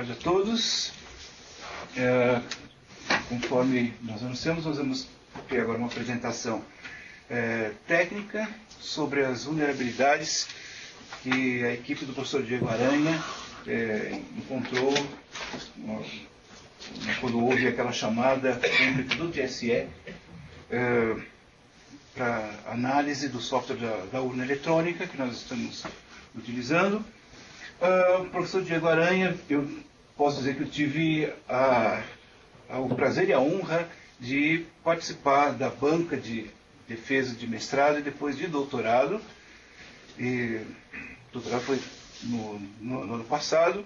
tarde a todos. Conforme nós anunciamos, nós vamos ter agora uma apresentação técnica sobre as vulnerabilidades que a equipe do professor Diego Aranha encontrou quando houve aquela chamada pública do TSE para análise do software da urna eletrônica que nós estamos utilizando. O professor Diego Aranha, eu posso dizer que eu tive o prazer e a honra de participar da banca de defesa de mestrado e depois de doutorado. E o doutorado foi no ano passado.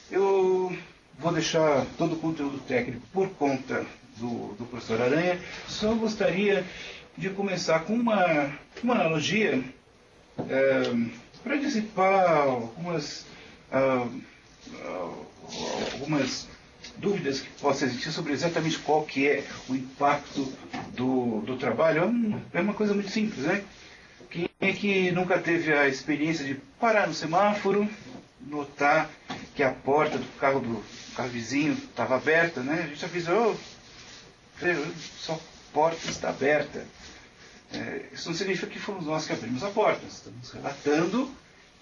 Eu vou deixar todo o conteúdo técnico por conta do professor Aranha. Só gostaria de começar com uma analogia para dissipar algumas dúvidas que possam existir sobre exatamente qual que é o impacto do trabalho. É uma coisa muito simples, né? Quem é que nunca teve a experiência de parar no semáforo, notar que a porta do carro vizinho estava aberta, né? A gente avisou, só a porta está aberta. Isso não significa que fomos nós que abrimos a porta. Estamos relatando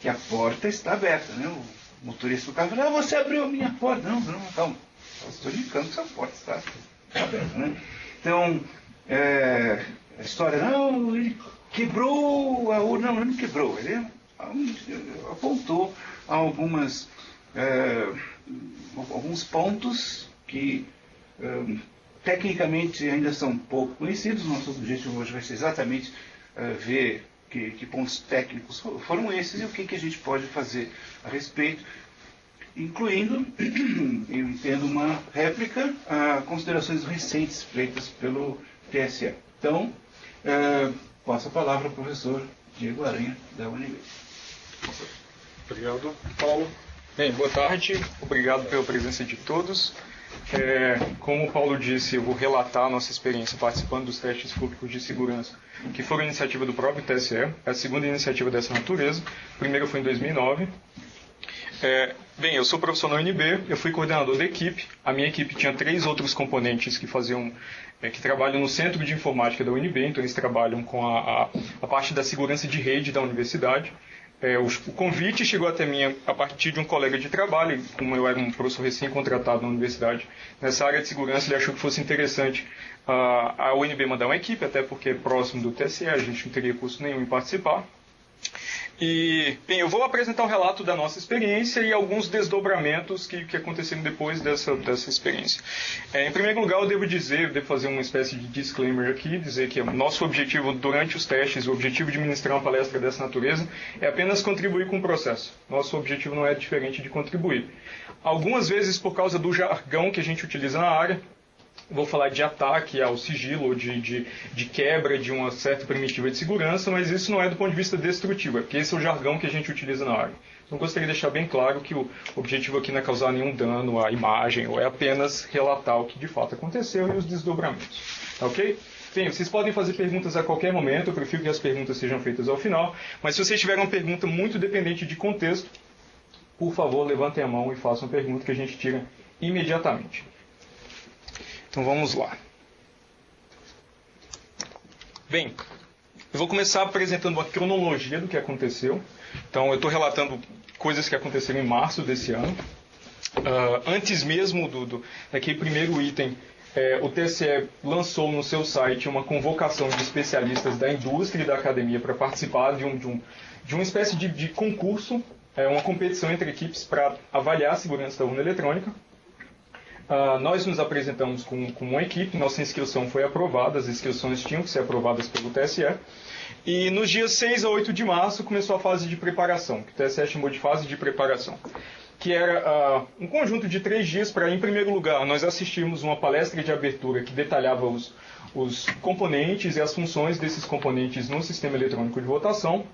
que a porta está aberta, né? O motorista do carro falou, você abriu a minha porta. Não, calma. Eu estou indicando que a porta está aberta, né? Então, a história, não, ele quebrou a urna. Não, ele não quebrou. Ele apontou alguns pontos que tecnicamente ainda são pouco conhecidos. Nosso objetivo hoje vai ser exatamente ver que pontos técnicos foram esses e o que a gente pode fazer a respeito, incluindo, eu entendo, uma réplica a considerações recentes feitas pelo TSE. Então, passo a palavra ao professor Diego Aranha, da UNB. Obrigado, Paulo. Bem, boa tarde. Obrigado pela presença de todos. Como o Paulo disse, eu vou relatar a nossa experiência participando dos testes públicos de segurança, que foram iniciativa do próprio TSE, é a segunda iniciativa dessa natureza. A primeira foi em 2009. Bem, eu sou professor na UNB, eu fui coordenador da equipe. A minha equipe tinha 3 outros componentes que trabalham no Centro de Informática da UNB, então eles trabalham com a parte da segurança de rede da universidade. O convite chegou até mim a partir de um colega de trabalho. Como eu era um professor recém-contratado na universidade nessa área de segurança, ele achou que fosse interessante a UNB mandar uma equipe, até porque é próximo do TSE, a gente não teria custo nenhum em participar. E, bem, eu vou apresentar um relato da nossa experiência e alguns desdobramentos que aconteceram depois dessa experiência. Em primeiro lugar, eu devo fazer uma espécie de disclaimer aqui, dizer que o nosso objetivo durante os testes, o objetivo de ministrar uma palestra dessa natureza, é apenas contribuir com o processo. Nosso objetivo não é diferente de contribuir. Algumas vezes, por causa do jargão que a gente utiliza na área, vou falar de ataque ao sigilo, ou de quebra de uma certa primitiva de segurança, mas isso não é do ponto de vista destrutivo, porque esse é o jargão que a gente utiliza na área. Então, gostaria de deixar bem claro que o objetivo aqui não é causar nenhum dano à imagem, ou é apenas relatar o que de fato aconteceu e os desdobramentos. Tá ok? Bem, vocês podem fazer perguntas a qualquer momento, eu prefiro que as perguntas sejam feitas ao final, mas se vocês tiverem uma pergunta muito dependente de contexto, por favor, levantem a mão e façam a pergunta que a gente tira imediatamente. Então vamos lá. Bem, eu vou começar apresentando uma cronologia do que aconteceu. Então eu estou relatando coisas que aconteceram em março desse ano. Antes mesmo daquele primeiro item, o TSE lançou no seu site uma convocação de especialistas da indústria e da academia para participar de uma espécie de concurso, uma competição entre equipes para avaliar a segurança da urna eletrônica. Nós nos apresentamos com uma equipe, nossa inscrição foi aprovada, as inscrições tinham que ser aprovadas pelo TSE, e nos dias 6 a 8 de março começou a fase de preparação, que o TSE chamou de fase de preparação, que era um conjunto de 3 dias para, em primeiro lugar, nós assistirmos uma palestra de abertura que detalhava os componentes e as funções desses componentes no sistema eletrônico de votação.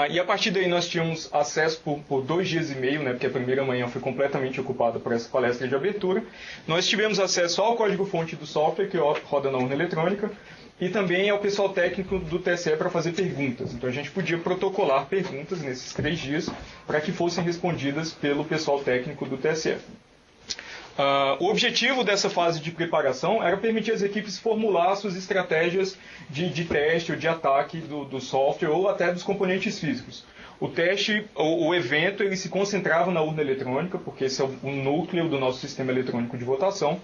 E a partir daí nós tínhamos acesso por 2 dias e meio, né, porque a primeira manhã foi completamente ocupada por essa palestra de abertura. Nós tivemos acesso ao código-fonte do software que roda na urna eletrônica, e também ao pessoal técnico do TSE para fazer perguntas. Então a gente podia protocolar perguntas nesses 3 dias para que fossem respondidas pelo pessoal técnico do TSE. O objetivo dessa fase de preparação era permitir às equipes formular suas estratégias de teste ou de ataque do software ou até dos componentes físicos. O teste, o evento, ele se concentrava na urna eletrônica, porque esse é o núcleo do nosso sistema eletrônico de votação,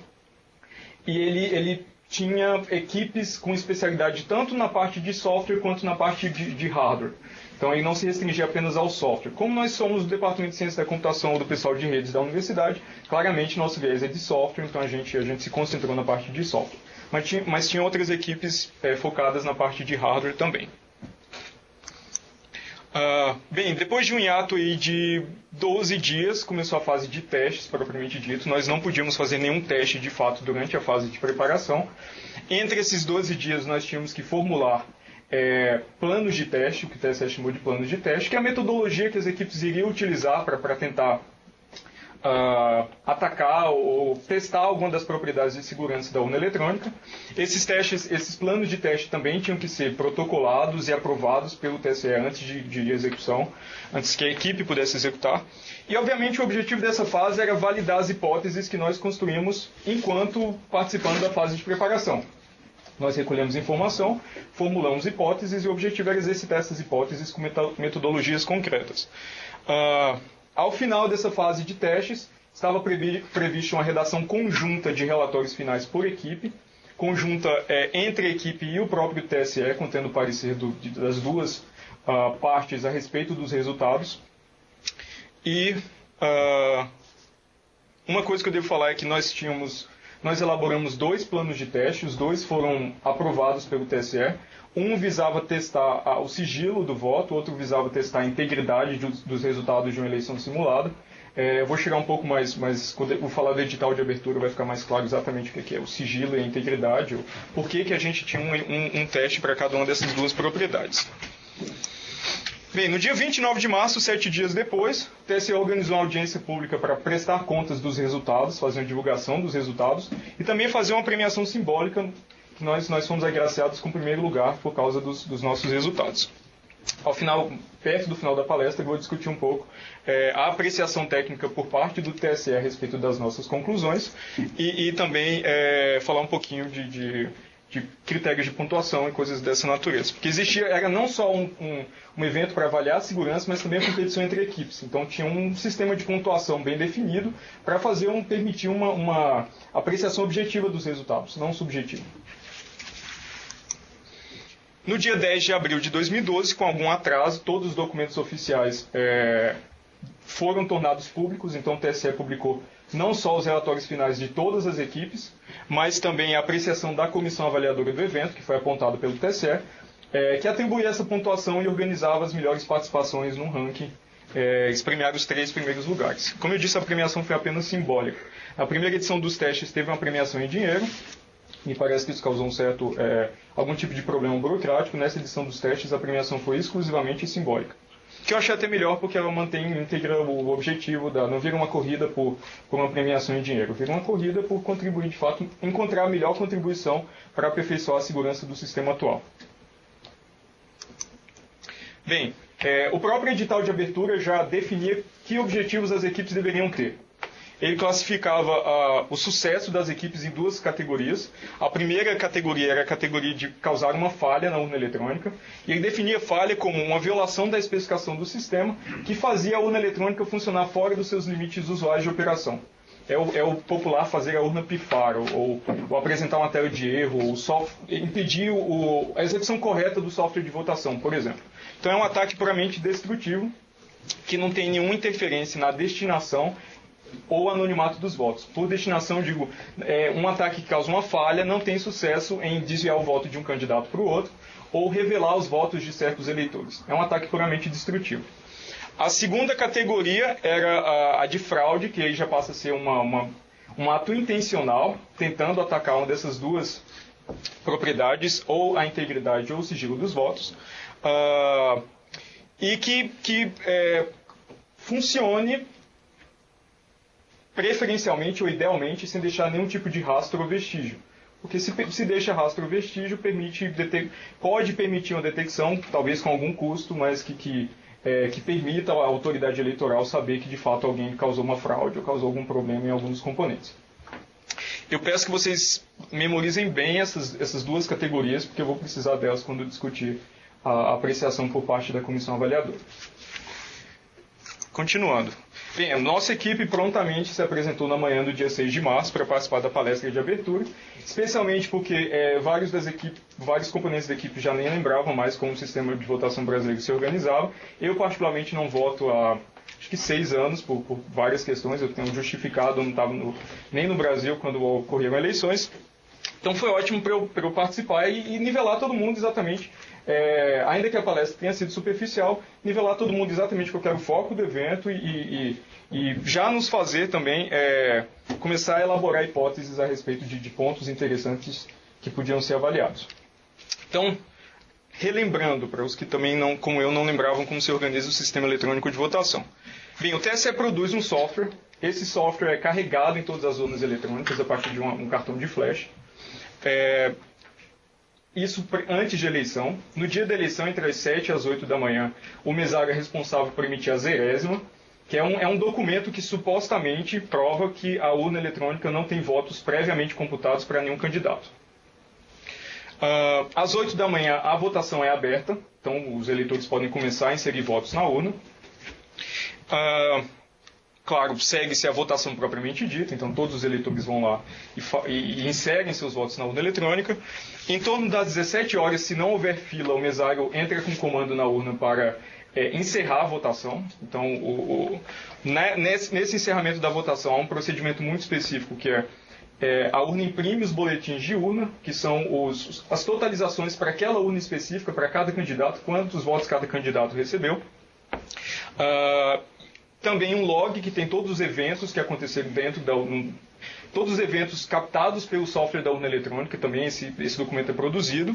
e ele tinha equipes com especialidade tanto na parte de software quanto na parte de hardware. Então ele não se restringia apenas ao software. Como nós somos do Departamento de Ciência da Computação ou do pessoal de redes da universidade, claramente nosso viés é de software, então a gente se concentrou na parte de software. Mas tinha outras equipes focadas na parte de hardware também. Bem, depois de um hiato aí de 12 dias, começou a fase de testes, propriamente dito. Nós não podíamos fazer nenhum teste de fato durante a fase de preparação. Entre esses 12 dias, nós tínhamos que formular planos de teste, o que o TSE chamou de planos de teste, que é a metodologia que as equipes iriam utilizar para tentar atacar ou testar alguma das propriedades de segurança da urna eletrônica. Esses planos de teste também tinham que ser protocolados e aprovados pelo TSE antes de execução, antes que a equipe pudesse executar. E, obviamente, o objetivo dessa fase era validar as hipóteses que nós construímos enquanto participando da fase de preparação. Nós recolhemos informação, formulamos hipóteses e o objetivo era exercitar essas hipóteses com metodologias concretas. Ao final dessa fase de testes, estava prevista uma redação conjunta de relatórios finais por equipe, conjunta entre a equipe e o próprio TSE, contendo o parecer das duas partes a respeito dos resultados. E uma coisa que eu devo falar é que nós elaboramos 2 planos de teste, os 2 foram aprovados pelo TSE. Um visava testar o sigilo do voto, o outro visava testar a integridade dos resultados de uma eleição simulada. Eu vou chegar um pouco mais, quando eu vou falar do edital de abertura vai ficar mais claro exatamente o que é o sigilo e a integridade, por que a gente tinha um teste para cada uma dessas 2 propriedades. Bem, no dia 29 de março, 7 dias depois, o TSE organizou uma audiência pública para prestar contas dos resultados, fazer uma divulgação dos resultados e também fazer uma premiação simbólica, que nós fomos agraciados com o primeiro lugar por causa dos nossos resultados. Perto do final da palestra, eu vou discutir um pouco a apreciação técnica por parte do TSE a respeito das nossas conclusões e também falar um pouquinho de critérios de pontuação e coisas dessa natureza. Porque era não só um evento para avaliar a segurança, mas também a competição entre equipes. Então tinha um sistema de pontuação bem definido para permitir uma apreciação objetiva dos resultados, não subjetiva. No dia 10 de abril de 2012, com algum atraso, todos os documentos oficiais foram tornados públicos, então o TSE publicou não só os relatórios finais de todas as equipes, mas também a apreciação da comissão avaliadora do evento, que foi apontada pelo TSE, que atribuía essa pontuação e organizava as melhores participações no ranking, premiar os 3 primeiros lugares. Como eu disse, a premiação foi apenas simbólica. A primeira edição dos testes teve uma premiação em dinheiro, me parece que isso causou algum tipo de problema burocrático. Nessa edição dos testes, a premiação foi exclusivamente simbólica. Que eu achei até melhor porque ela mantém íntegra o objetivo, não vira uma corrida por uma premiação em dinheiro, vira uma corrida por contribuir, de fato, encontrar a melhor contribuição para aperfeiçoar a segurança do sistema atual. Bem, o próprio edital de abertura já definia que objetivos as equipes deveriam ter. Ele classificava o sucesso das equipes em 2 categorias. A primeira categoria era a categoria de causar uma falha na urna eletrônica. E ele definia falha como uma violação da especificação do sistema que fazia a urna eletrônica funcionar fora dos seus limites usuais de operação. É o popular fazer a urna pifar, ou apresentar uma tela de erro, ou impedir a execução correta do software de votação, por exemplo. Então é um ataque puramente destrutivo, que não tem nenhuma interferência na destinação ou anonimato dos votos. Por destinação, digo, um ataque que causa uma falha não tem sucesso em desviar o voto de um candidato para o outro ou revelar os votos de certos eleitores. É um ataque puramente destrutivo. A segunda categoria era a de fraude, que aí já passa a ser um ato intencional, tentando atacar uma dessas 2 propriedades, ou a integridade ou o sigilo dos votos, e que funcione preferencialmente ou idealmente sem deixar nenhum tipo de rastro ou vestígio. porque se deixa rastro ou vestígio, pode permitir uma detecção, talvez com algum custo, mas que permita a autoridade eleitoral saber que de fato alguém causou uma fraude ou causou algum problema em algum dos componentes. Eu peço que vocês memorizem bem essas duas categorias, porque eu vou precisar delas quando discutir a apreciação por parte da comissão avaliadora. Continuando. Bem, a nossa equipe prontamente se apresentou na manhã do dia 6 de março para participar da palestra de abertura, especialmente porque vários componentes da equipe já nem lembravam mais como o sistema de votação brasileiro se organizava. Eu, particularmente, não voto há acho que 6 anos, por várias questões. Eu tenho justificado, eu não estava nem no Brasil quando ocorreram eleições. Então foi ótimo para eu participar e nivelar todo mundo exatamente, ainda que a palestra tenha sido superficial, nivelar todo mundo exatamente qual era o foco do evento e já nos fazer também começar a elaborar hipóteses a respeito de pontos interessantes que podiam ser avaliados. Então, relembrando para os que também, como eu, não lembravam como se organiza o sistema eletrônico de votação. Bem, o TSE produz um software. Esse software é carregado em todas as urnas eletrônicas a partir de um cartão de flash. Isso antes de eleição. No dia da eleição, entre as 7 e as 8 da manhã, o mesário é responsável por emitir a zerésima, que é um documento que supostamente prova que a urna eletrônica não tem votos previamente computados para nenhum candidato. Às 8 da manhã, a votação é aberta, então os eleitores podem começar a inserir votos na urna. Claro, segue-se a votação propriamente dita, então todos os eleitores vão lá e inserem seus votos na urna eletrônica. Em torno das 17 horas, se não houver fila, o mesário entra com comando na urna para encerrar a votação. Então, nesse encerramento da votação, há um procedimento muito específico que a urna imprime os boletins de urna, que são as totalizações para aquela urna específica, para cada candidato, quantos votos cada candidato recebeu. Também um log que tem todos os eventos que aconteceram dentro da urna, todos os eventos captados pelo software da urna eletrônica, também esse documento é produzido.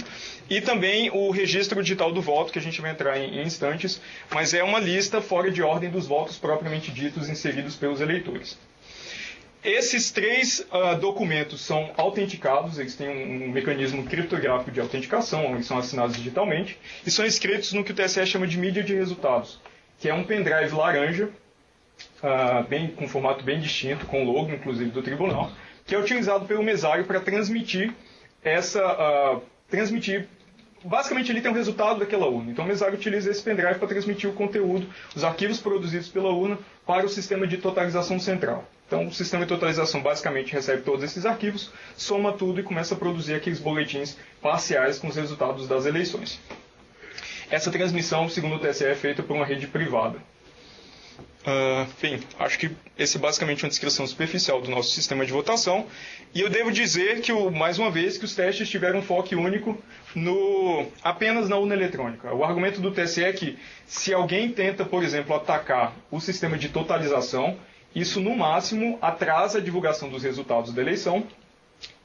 E também o registro digital do voto, que a gente vai entrar em instantes, mas é uma lista fora de ordem dos votos propriamente ditos inseridos pelos eleitores. Esses 3 documentos são autenticados, eles têm um mecanismo criptográfico de autenticação, eles são assinados digitalmente, e são inscritos no que o TSE chama de mídia de resultados, que é um pendrive laranja, com um formato bem distinto, com o logo, inclusive, do tribunal, que é utilizado pelo mesário para transmitir basicamente ele tem um resultado daquela urna. Então o mesário utiliza esse pendrive para transmitir o conteúdo, os arquivos produzidos pela urna, para o sistema de totalização central. Então o sistema de totalização basicamente recebe todos esses arquivos, soma tudo e começa a produzir aqueles boletins parciais com os resultados das eleições. Essa transmissão, segundo o TSE, é feita por uma rede privada. Bem, acho que essa é basicamente uma descrição superficial do nosso sistema de votação. E eu devo dizer que, mais uma vez, que os testes tiveram um foco único apenas na urna eletrônica. O argumento do TSE é que, se alguém tenta, por exemplo, atacar o sistema de totalização, isso, no máximo, atrasa a divulgação dos resultados da eleição,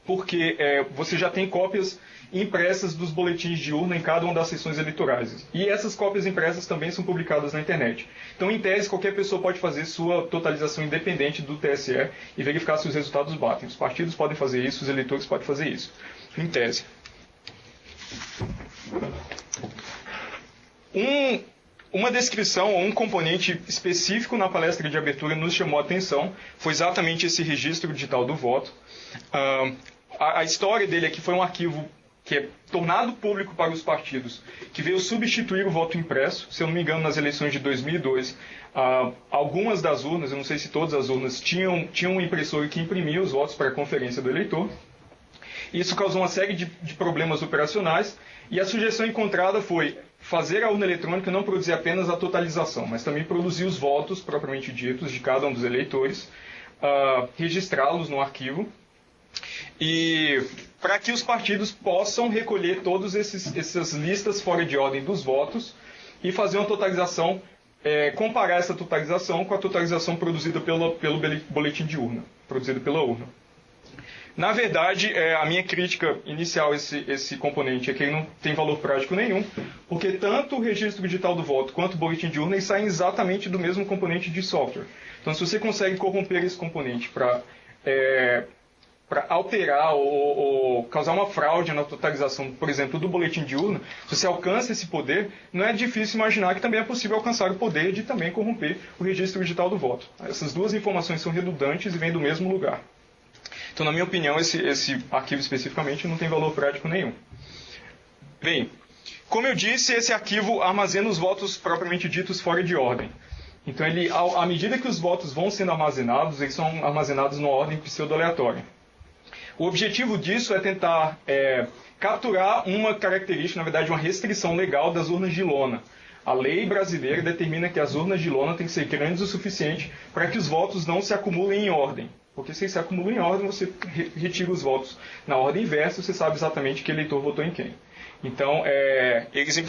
porque você já tem cópias impressas dos boletins de urna em cada uma das sessões eleitorais. E essas cópias impressas também são publicadas na internet. Então, em tese, qualquer pessoa pode fazer sua totalização independente do TSE e verificar se os resultados batem. Os partidos podem fazer isso, os eleitores podem fazer isso. Em tese. Uma descrição ou um componente específico na palestra de abertura nos chamou a atenção, foi exatamente esse registro digital do voto. A história dele aqui foi um arquivo que é tornado público para os partidos, que veio substituir o voto impresso. Se eu não me engano, nas eleições de 2002, algumas das urnas, eu não sei se todas as urnas, tinham um impressor que imprimia os votos para a conferência do eleitor. Isso causou uma série de problemas operacionais, e a sugestão encontrada foi fazer a urna eletrônica não produzir apenas a totalização, mas também produzir os votos propriamente ditos de cada um dos eleitores, registrá-los no arquivo, e para que os partidos possam recolher todas essas listas fora de ordem dos votos e fazer uma totalização, comparar essa totalização com a totalização produzida pelo boletim de urna, produzido pela urna. Na verdade, a minha crítica inicial a esse componente é que ele não tem valor prático nenhum, porque tanto o registro digital do voto quanto o boletim de urna saem exatamente do mesmo componente de software. Então, se você consegue corromper esse componente para para alterar ou causar uma fraude na totalização, por exemplo, do boletim de urna, se você alcança esse poder, não é difícil imaginar que também é possível alcançar o poder de também corromper o registro digital do voto. Essas duas informações são redundantes e vêm do mesmo lugar. Então, na minha opinião, esse arquivo especificamente não tem valor prático nenhum. Bem, como eu disse, esse arquivo armazena os votos propriamente ditos fora de ordem. Então, à medida que os votos vão sendo armazenados, eles são armazenados numa ordem pseudo-aleatória. O objetivo disso é tentar capturar uma característica, na verdade, uma restrição legal das urnas de lona. A lei brasileira determina que as urnas de lona têm que ser grandes o suficiente para que os votos não se acumulem em ordem. Porque se se acumulam em ordem, você retira os votos na ordem inversa, você sabe exatamente que eleitor votou em quem. Então, eles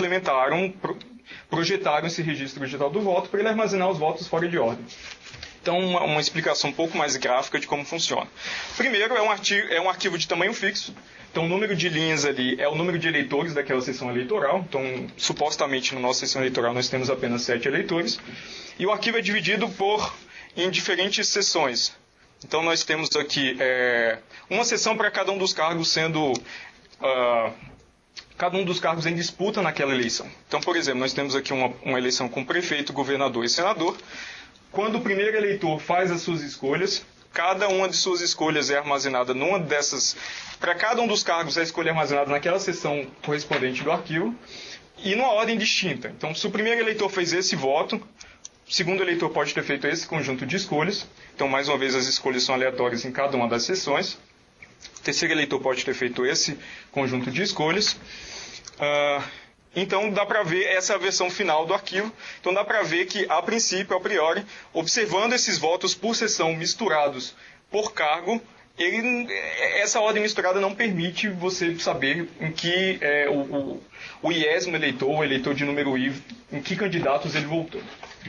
projetaram esse registro digital do voto para ele armazenar os votos fora de ordem. Então, uma explicação um pouco mais gráfica de como funciona. Primeiro, é um arquivo de tamanho fixo. Então, o número de linhas ali é o número de eleitores daquela sessão eleitoral. Então, supostamente, na nossa sessão eleitoral, nós temos apenas 7 eleitores. E o arquivo é dividido em diferentes sessões. Então, nós temos aqui uma sessão para cada um dos cargos sendo... cada um dos cargos em disputa naquela eleição. Então, por exemplo, nós temos aqui uma eleição com prefeito, governador e senador. Quando o primeiro eleitor faz as suas escolhas, cada uma de suas escolhas é armazenada numa dessas... Para cada um dos cargos, a escolha é armazenada naquela seção correspondente do arquivo e numa ordem distinta. Então, se o primeiro eleitor fez esse voto, o segundo eleitor pode ter feito esse conjunto de escolhas. Então, mais uma vez, as escolhas são aleatórias em cada uma das sessões. O terceiro eleitor pode ter feito esse conjunto de escolhas. Então, dá para ver essa é a versão final do arquivo. Então, dá para ver que, a princípio, a priori, observando esses votos por sessão misturados por cargo, essa ordem misturada não permite você saber em que o iésimo eleitor, o eleitor de número I, em que candidatos ele votou.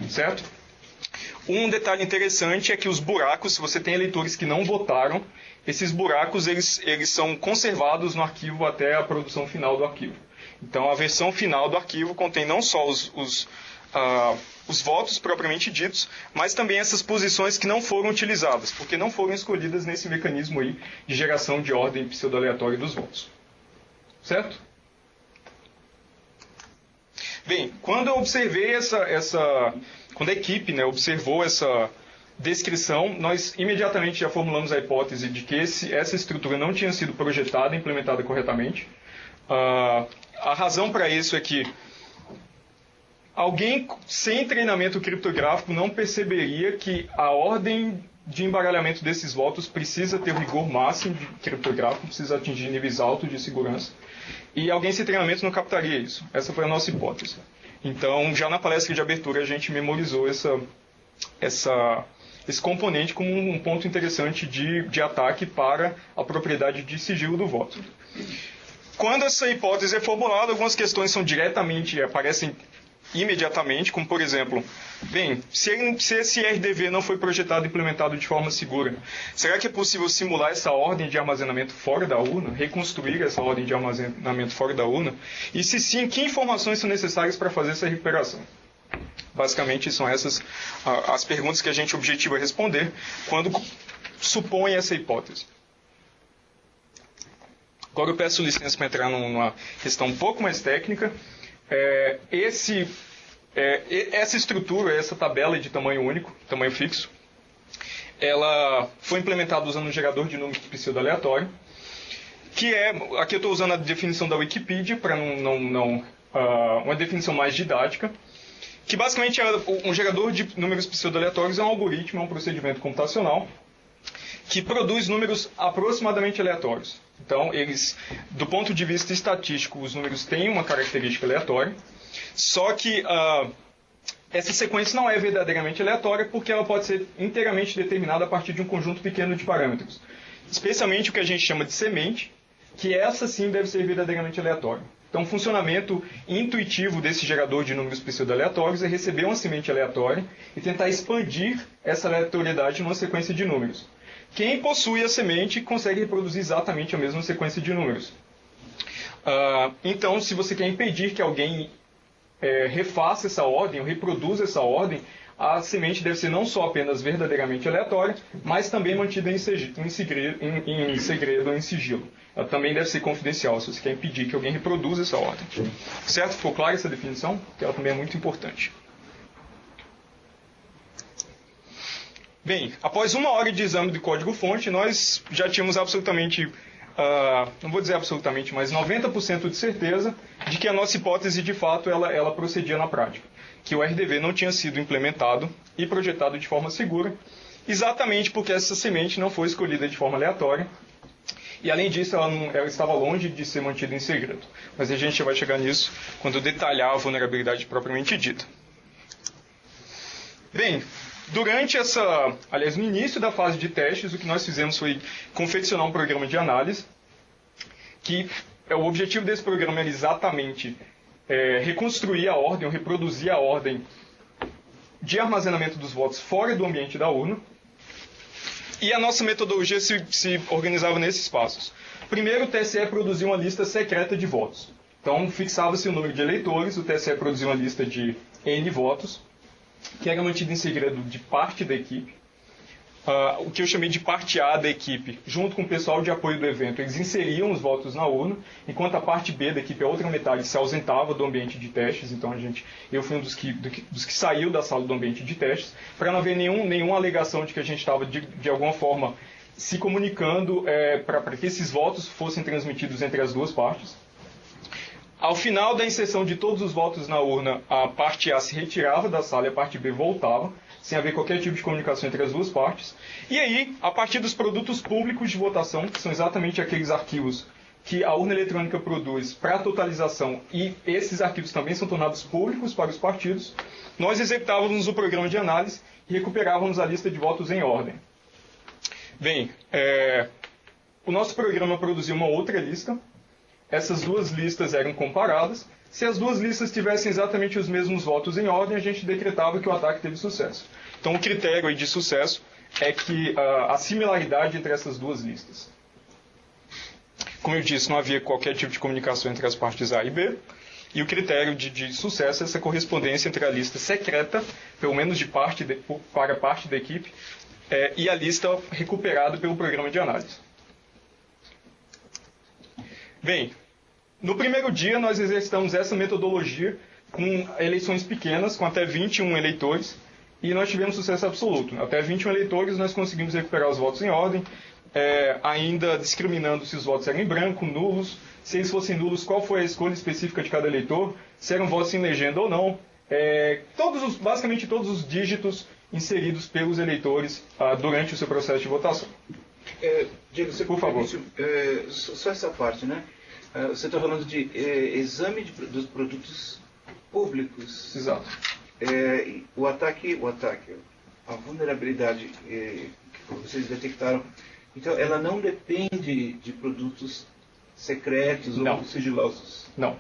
Certo? Um detalhe interessante é que os buracos, se você tem eleitores que não votaram, esses buracos eles são conservados no arquivo até a produção final do arquivo. Então, a versão final do arquivo contém não só os votos propriamente ditos, mas também essas posições que não foram utilizadas, porque não foram escolhidas nesse mecanismo aí de geração de ordem pseudo-aleatória dos votos. Certo? Bem, quando eu observei quando a equipe observou essa descrição, nós imediatamente já formulamos a hipótese de que essa estrutura não tinha sido projetada e implementada corretamente. A razão para isso é que alguém sem treinamento criptográfico não perceberia que a ordem de embaralhamento desses votos precisa ter o rigor máximo de criptográfico, precisa atingir níveis altos de segurança, e alguém sem treinamento não captaria isso. Essa foi a nossa hipótese. Então, já na palestra de abertura, a gente memorizou esse componente como um ponto interessante de ataque para a propriedade de sigilo do voto. Quando essa hipótese é formulada, algumas questões aparecem imediatamente, como por exemplo, bem, se esse RDV não foi projetado e implementado de forma segura, será que é possível simular essa ordem de armazenamento fora da urna, reconstruir essa ordem de armazenamento fora da urna? E se sim, que informações são necessárias para fazer essa recuperação? Basicamente, são essas as perguntas que a gente objetiva responder quando supõe essa hipótese. Agora eu peço licença para entrar numa questão um pouco mais técnica. Essa estrutura, essa tabela de tamanho único, tamanho fixo, ela foi implementada usando um gerador de números pseudo-aleatório, aqui eu estou usando a definição da Wikipedia, para uma definição mais didática, que basicamente um gerador de números pseudo-aleatórios é um algoritmo, é um procedimento computacional, que produz números aproximadamente aleatórios. Então, do ponto de vista estatístico, os números têm uma característica aleatória, só que essa sequência não é verdadeiramente aleatória porque ela pode ser inteiramente determinada a partir de um conjunto pequeno de parâmetros. Especialmente o que a gente chama de semente, que essa sim deve ser verdadeiramente aleatória. Então, o funcionamento intuitivo desse gerador de números pseudo-aleatórios é receber uma semente aleatória e tentar expandir essa aleatoriedade numa sequência de números. Quem possui a semente consegue reproduzir exatamente a mesma sequência de números. Então, se você quer impedir que alguém refaça essa ordem ou reproduza essa ordem, a semente deve ser não só apenas verdadeiramente aleatória, mas também mantida em segredo ou em sigilo. Ela também deve ser confidencial, se você quer impedir que alguém reproduza essa ordem. Certo? Ficou clara essa definição? Que ela também é muito importante. Bem, após 1 hora de exame do código-fonte, nós já tínhamos absolutamente, não vou dizer absolutamente, mas 90% de certeza de que a nossa hipótese, de fato, ela procedia na prática. Que o RDV não tinha sido implementado e projetado de forma segura, exatamente porque essa semente não foi escolhida de forma aleatória. E, além disso, ela estava longe de ser mantida em segredo. Mas a gente vai chegar nisso quando detalhar a vulnerabilidade propriamente dita. Bem, no início da fase de testes, o que nós fizemos foi confeccionar um programa de análise, que o objetivo desse programa era exatamente reconstruir a ordem, ou reproduzir a ordem de armazenamento dos votos fora do ambiente da urna. E a nossa metodologia se organizava nesses passos. Primeiro, o TSE produzia uma lista secreta de votos. Então, fixava-se o número de eleitores, o TSE produzia uma lista de N votos, que era mantida em segredo de parte da equipe. O que eu chamei de parte A da equipe, junto com o pessoal de apoio do evento, eles inseriam os votos na urna, enquanto a parte B da equipe, a outra metade, se ausentava do ambiente de testes. Então eu fui um dos que saiu da sala do ambiente de testes, para não haver nenhuma alegação de que a gente estava, de alguma forma, se comunicando para que esses votos fossem transmitidos entre as duas partes. Ao final da inserção de todos os votos na urna, a parte A se retirava da sala e a parte B voltava, sem haver qualquer tipo de comunicação entre as duas partes. E aí, a partir dos produtos públicos de votação, que são exatamente aqueles arquivos que a urna eletrônica produz para totalização, e esses arquivos também são tornados públicos para os partidos, nós executávamos o programa de análise e recuperávamos a lista de votos em ordem. Bem, o nosso programa produziu uma outra lista. Essas duas listas eram comparadas. Se as duas listas tivessem exatamente os mesmos votos em ordem, a gente decretava que o ataque teve sucesso. Então, o critério aí de sucesso é que a similaridade entre essas duas listas. Como eu disse, não havia qualquer tipo de comunicação entre as partes A e B. E o critério de sucesso é essa correspondência entre a lista secreta, pelo menos para parte da equipe, e a lista recuperada pelo programa de análise. Bem, no primeiro dia nós exercitamos essa metodologia com eleições pequenas, com até 21 eleitores, e nós tivemos sucesso absoluto. Até 21 eleitores nós conseguimos recuperar os votos em ordem, ainda discriminando se os votos eram em branco, nulos, se eles fossem nulos, qual foi a escolha específica de cada eleitor, se eram votos em legenda ou não, basicamente todos os dígitos inseridos pelos eleitores durante o seu processo de votação. Diego, você por favor. Só essa parte, né? Você está falando de exame dos produtos públicos. Exato. O ataque, a vulnerabilidade que vocês detectaram, então ela não depende de produtos secretos ou sigilosos? Não.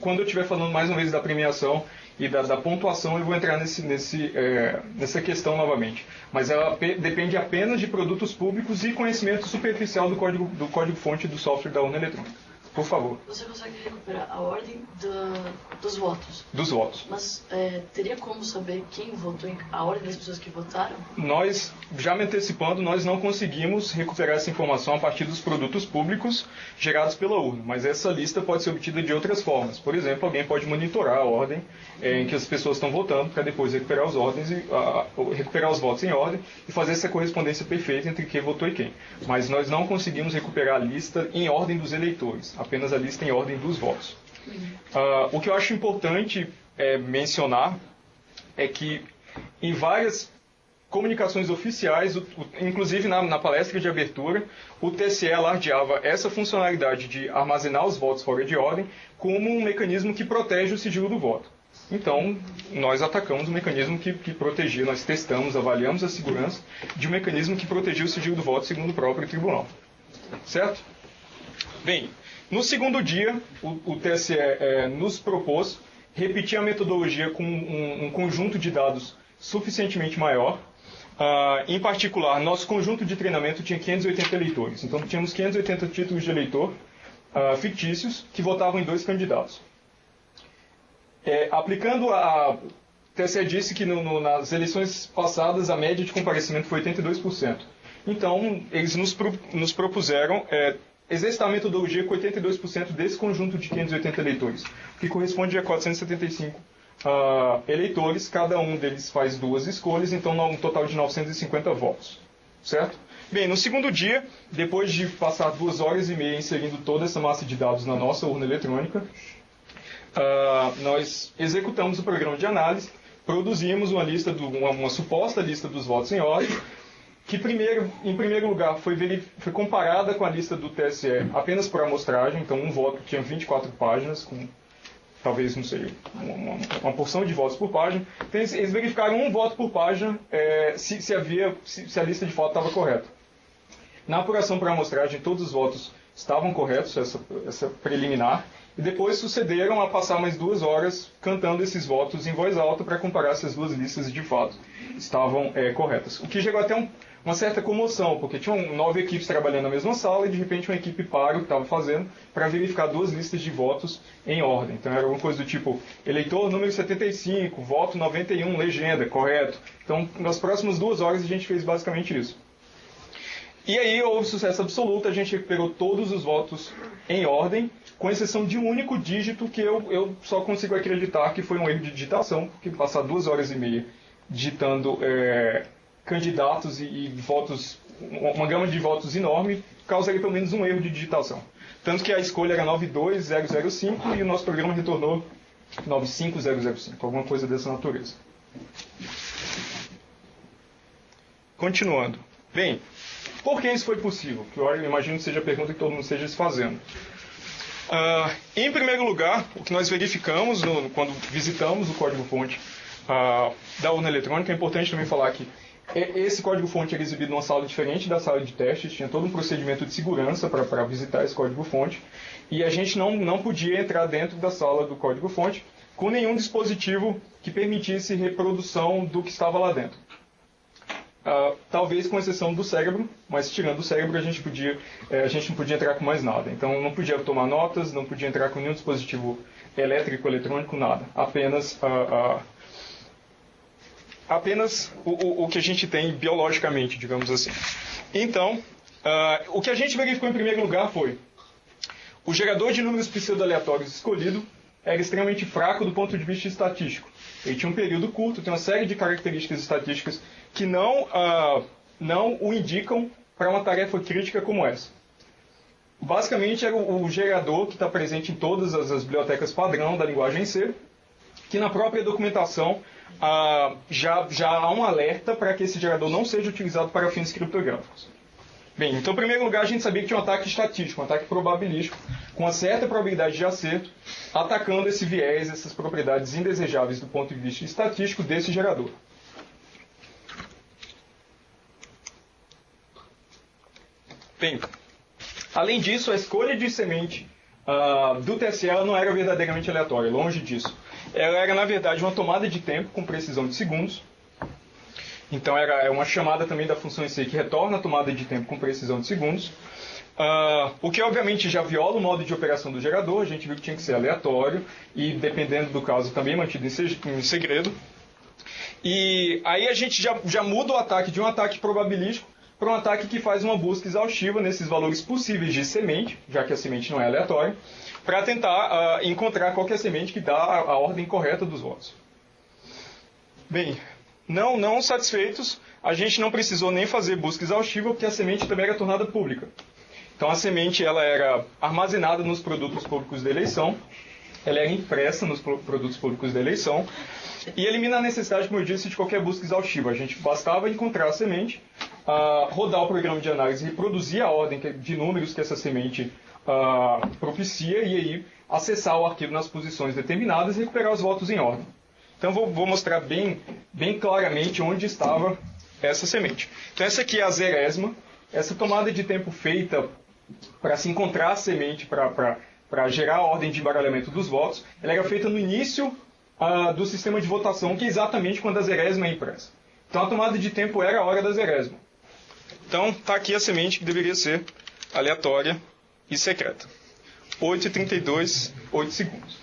Quando eu estiver falando mais uma vez da premiação e da pontuação, eu vou entrar nessa questão novamente. Mas ela depende apenas de produtos públicos e conhecimento superficial do código-fonte do software da urna eletrônica. Por favor. Você consegue recuperar a ordem dos votos? Dos votos. Mas teria como saber quem votou, a ordem das pessoas que votaram? Nós, já me antecipando, nós não conseguimos recuperar essa informação a partir dos produtos públicos gerados pela urna. Mas essa lista pode ser obtida de outras formas. Por exemplo, alguém pode monitorar a ordem em que as pessoas estão votando para depois recuperar recuperar os votos em ordem e fazer essa correspondência perfeita entre quem votou e quem. Mas nós não conseguimos recuperar a lista em ordem dos eleitores, apenas a lista em ordem dos votos. O que eu acho importante mencionar é que em várias comunicações oficiais, inclusive na palestra de abertura, o TSE alardeava essa funcionalidade de armazenar os votos fora de ordem como um mecanismo que protege o sigilo do voto. Então, nós atacamos o mecanismo que protegia, nós testamos, avaliamos a segurança de um mecanismo que protegia o sigilo do voto segundo o próprio tribunal. Certo? Bem, no segundo dia, o TSE nos propôs repetir a metodologia com um conjunto de dados suficientemente maior. Em particular, nosso conjunto de treinamento tinha 580 eleitores. Então, tínhamos 580 títulos de eleitor fictícios que votavam em 2 candidatos. Aplicando TSE disse que nas eleições passadas a média de comparecimento foi 82%. Então, eles nos propuseram exercitar a metodologia com 82% desse conjunto de 580 eleitores, que corresponde a 475 eleitores, cada um deles faz 2 escolhas, então um total de 950 votos. Certo? Bem, no segundo dia, depois de passar 2 horas e meia inserindo toda essa massa de dados na nossa urna eletrônica, nós executamos o programa de análise, produzimos uma suposta lista dos votos em ordem, que em primeiro lugar foi comparada com a lista do TSE apenas por amostragem, então um voto tinha 24 páginas, com talvez, não sei, uma porção de votos por página. Então eles verificaram um voto por página se a lista de fato estava correta. Na apuração por amostragem, todos os votos estavam corretos, essa preliminar, e depois sucederam a passar mais 2 horas cantando esses votos em voz alta para comparar se as 2 listas de fato estavam corretas. O que gerou até uma certa comoção, porque tinham 9 equipes trabalhando na mesma sala e de repente uma equipe para o que estava fazendo para verificar 2 listas de votos em ordem. Então era alguma coisa do tipo, eleitor número 75, voto 91, legenda, correto. Então nas próximas 2 horas a gente fez basicamente isso. E aí houve sucesso absoluto, a gente recuperou todos os votos em ordem, com exceção de um único dígito que eu só consigo acreditar que foi um erro de digitação, porque passar 2 horas e meia digitando candidatos e votos, uma gama de votos enorme, causaria pelo menos um erro de digitação. Tanto que a escolha era 92005 e o nosso programa retornou 95005, alguma coisa dessa natureza. Continuando. Bem, por que isso foi possível? Que eu imagino que seja a pergunta que todo mundo esteja se fazendo. Em primeiro lugar, o que nós verificamos quando visitamos o código-fonte da urna eletrônica, é importante também falar que esse código-fonte era exibido numa sala diferente da sala de testes, tinha todo um procedimento de segurança para visitar esse código-fonte, e a gente não podia entrar dentro da sala do código-fonte com nenhum dispositivo que permitisse reprodução do que estava lá dentro. Talvez com exceção do cérebro, mas tirando o cérebro a gente não podia entrar com mais nada. Então não podia tomar notas, não podia entrar com nenhum dispositivo elétrico, eletrônico, nada. Apenas o que a gente tem biologicamente, digamos assim. Então, o que a gente verificou em primeiro lugar foi o gerador de números pseudo-aleatórios escolhido era extremamente fraco do ponto de vista estatístico. Ele tinha um período curto, tem uma série de características estatísticas que não o indicam para uma tarefa crítica como essa. Basicamente, era o gerador que está presente em todas as bibliotecas padrão da linguagem C, que na própria documentação já há um alerta para que esse gerador não seja utilizado para fins criptográficos. Bem, então, em primeiro lugar, a gente sabia que tinha um ataque estatístico, um ataque probabilístico, com uma certa probabilidade de acerto, atacando esse viés, essas propriedades indesejáveis do ponto de vista estatístico desse gerador. Bem, além disso, a escolha de semente do TSE não era verdadeiramente aleatória, longe disso. Ela era, na verdade, uma tomada de tempo com precisão de segundos. Então, é uma chamada também da função em si que retorna a tomada de tempo com precisão de segundos. O que, obviamente, já viola o modo de operação do gerador. A gente viu que tinha que ser aleatório e, dependendo do caso, também mantido em segredo. E aí a gente já muda o ataque de um ataque probabilístico para um ataque que faz uma busca exaustiva nesses valores possíveis de semente, já que a semente não é aleatória, para tentar encontrar qualquer semente que dá a ordem correta dos votos. Bem, não satisfeitos, a gente não precisou nem fazer busca exaustiva, porque a semente também era tornada pública. Então a semente ela era armazenada nos produtos públicos da eleição, ela era impressa nos produtos públicos da eleição, e elimina a necessidade, como eu disse, de qualquer busca exaustiva. A gente bastava encontrar a semente, rodar o programa de análise, reproduzir a ordem de números que essa semente propicia e aí acessar o arquivo nas posições determinadas e recuperar os votos em ordem. Então vou mostrar bem claramente onde estava essa semente. Então essa aqui é a zeresma, essa tomada de tempo feita para se encontrar a semente, para gerar a ordem de embaralhamento dos votos, ela era feita no início do sistema de votação, que é exatamente quando a zeresma é impressa. Então a tomada de tempo era a hora da zeresma. Então está aqui a semente que deveria ser aleatória e secreta. 8h32, 8 segundos.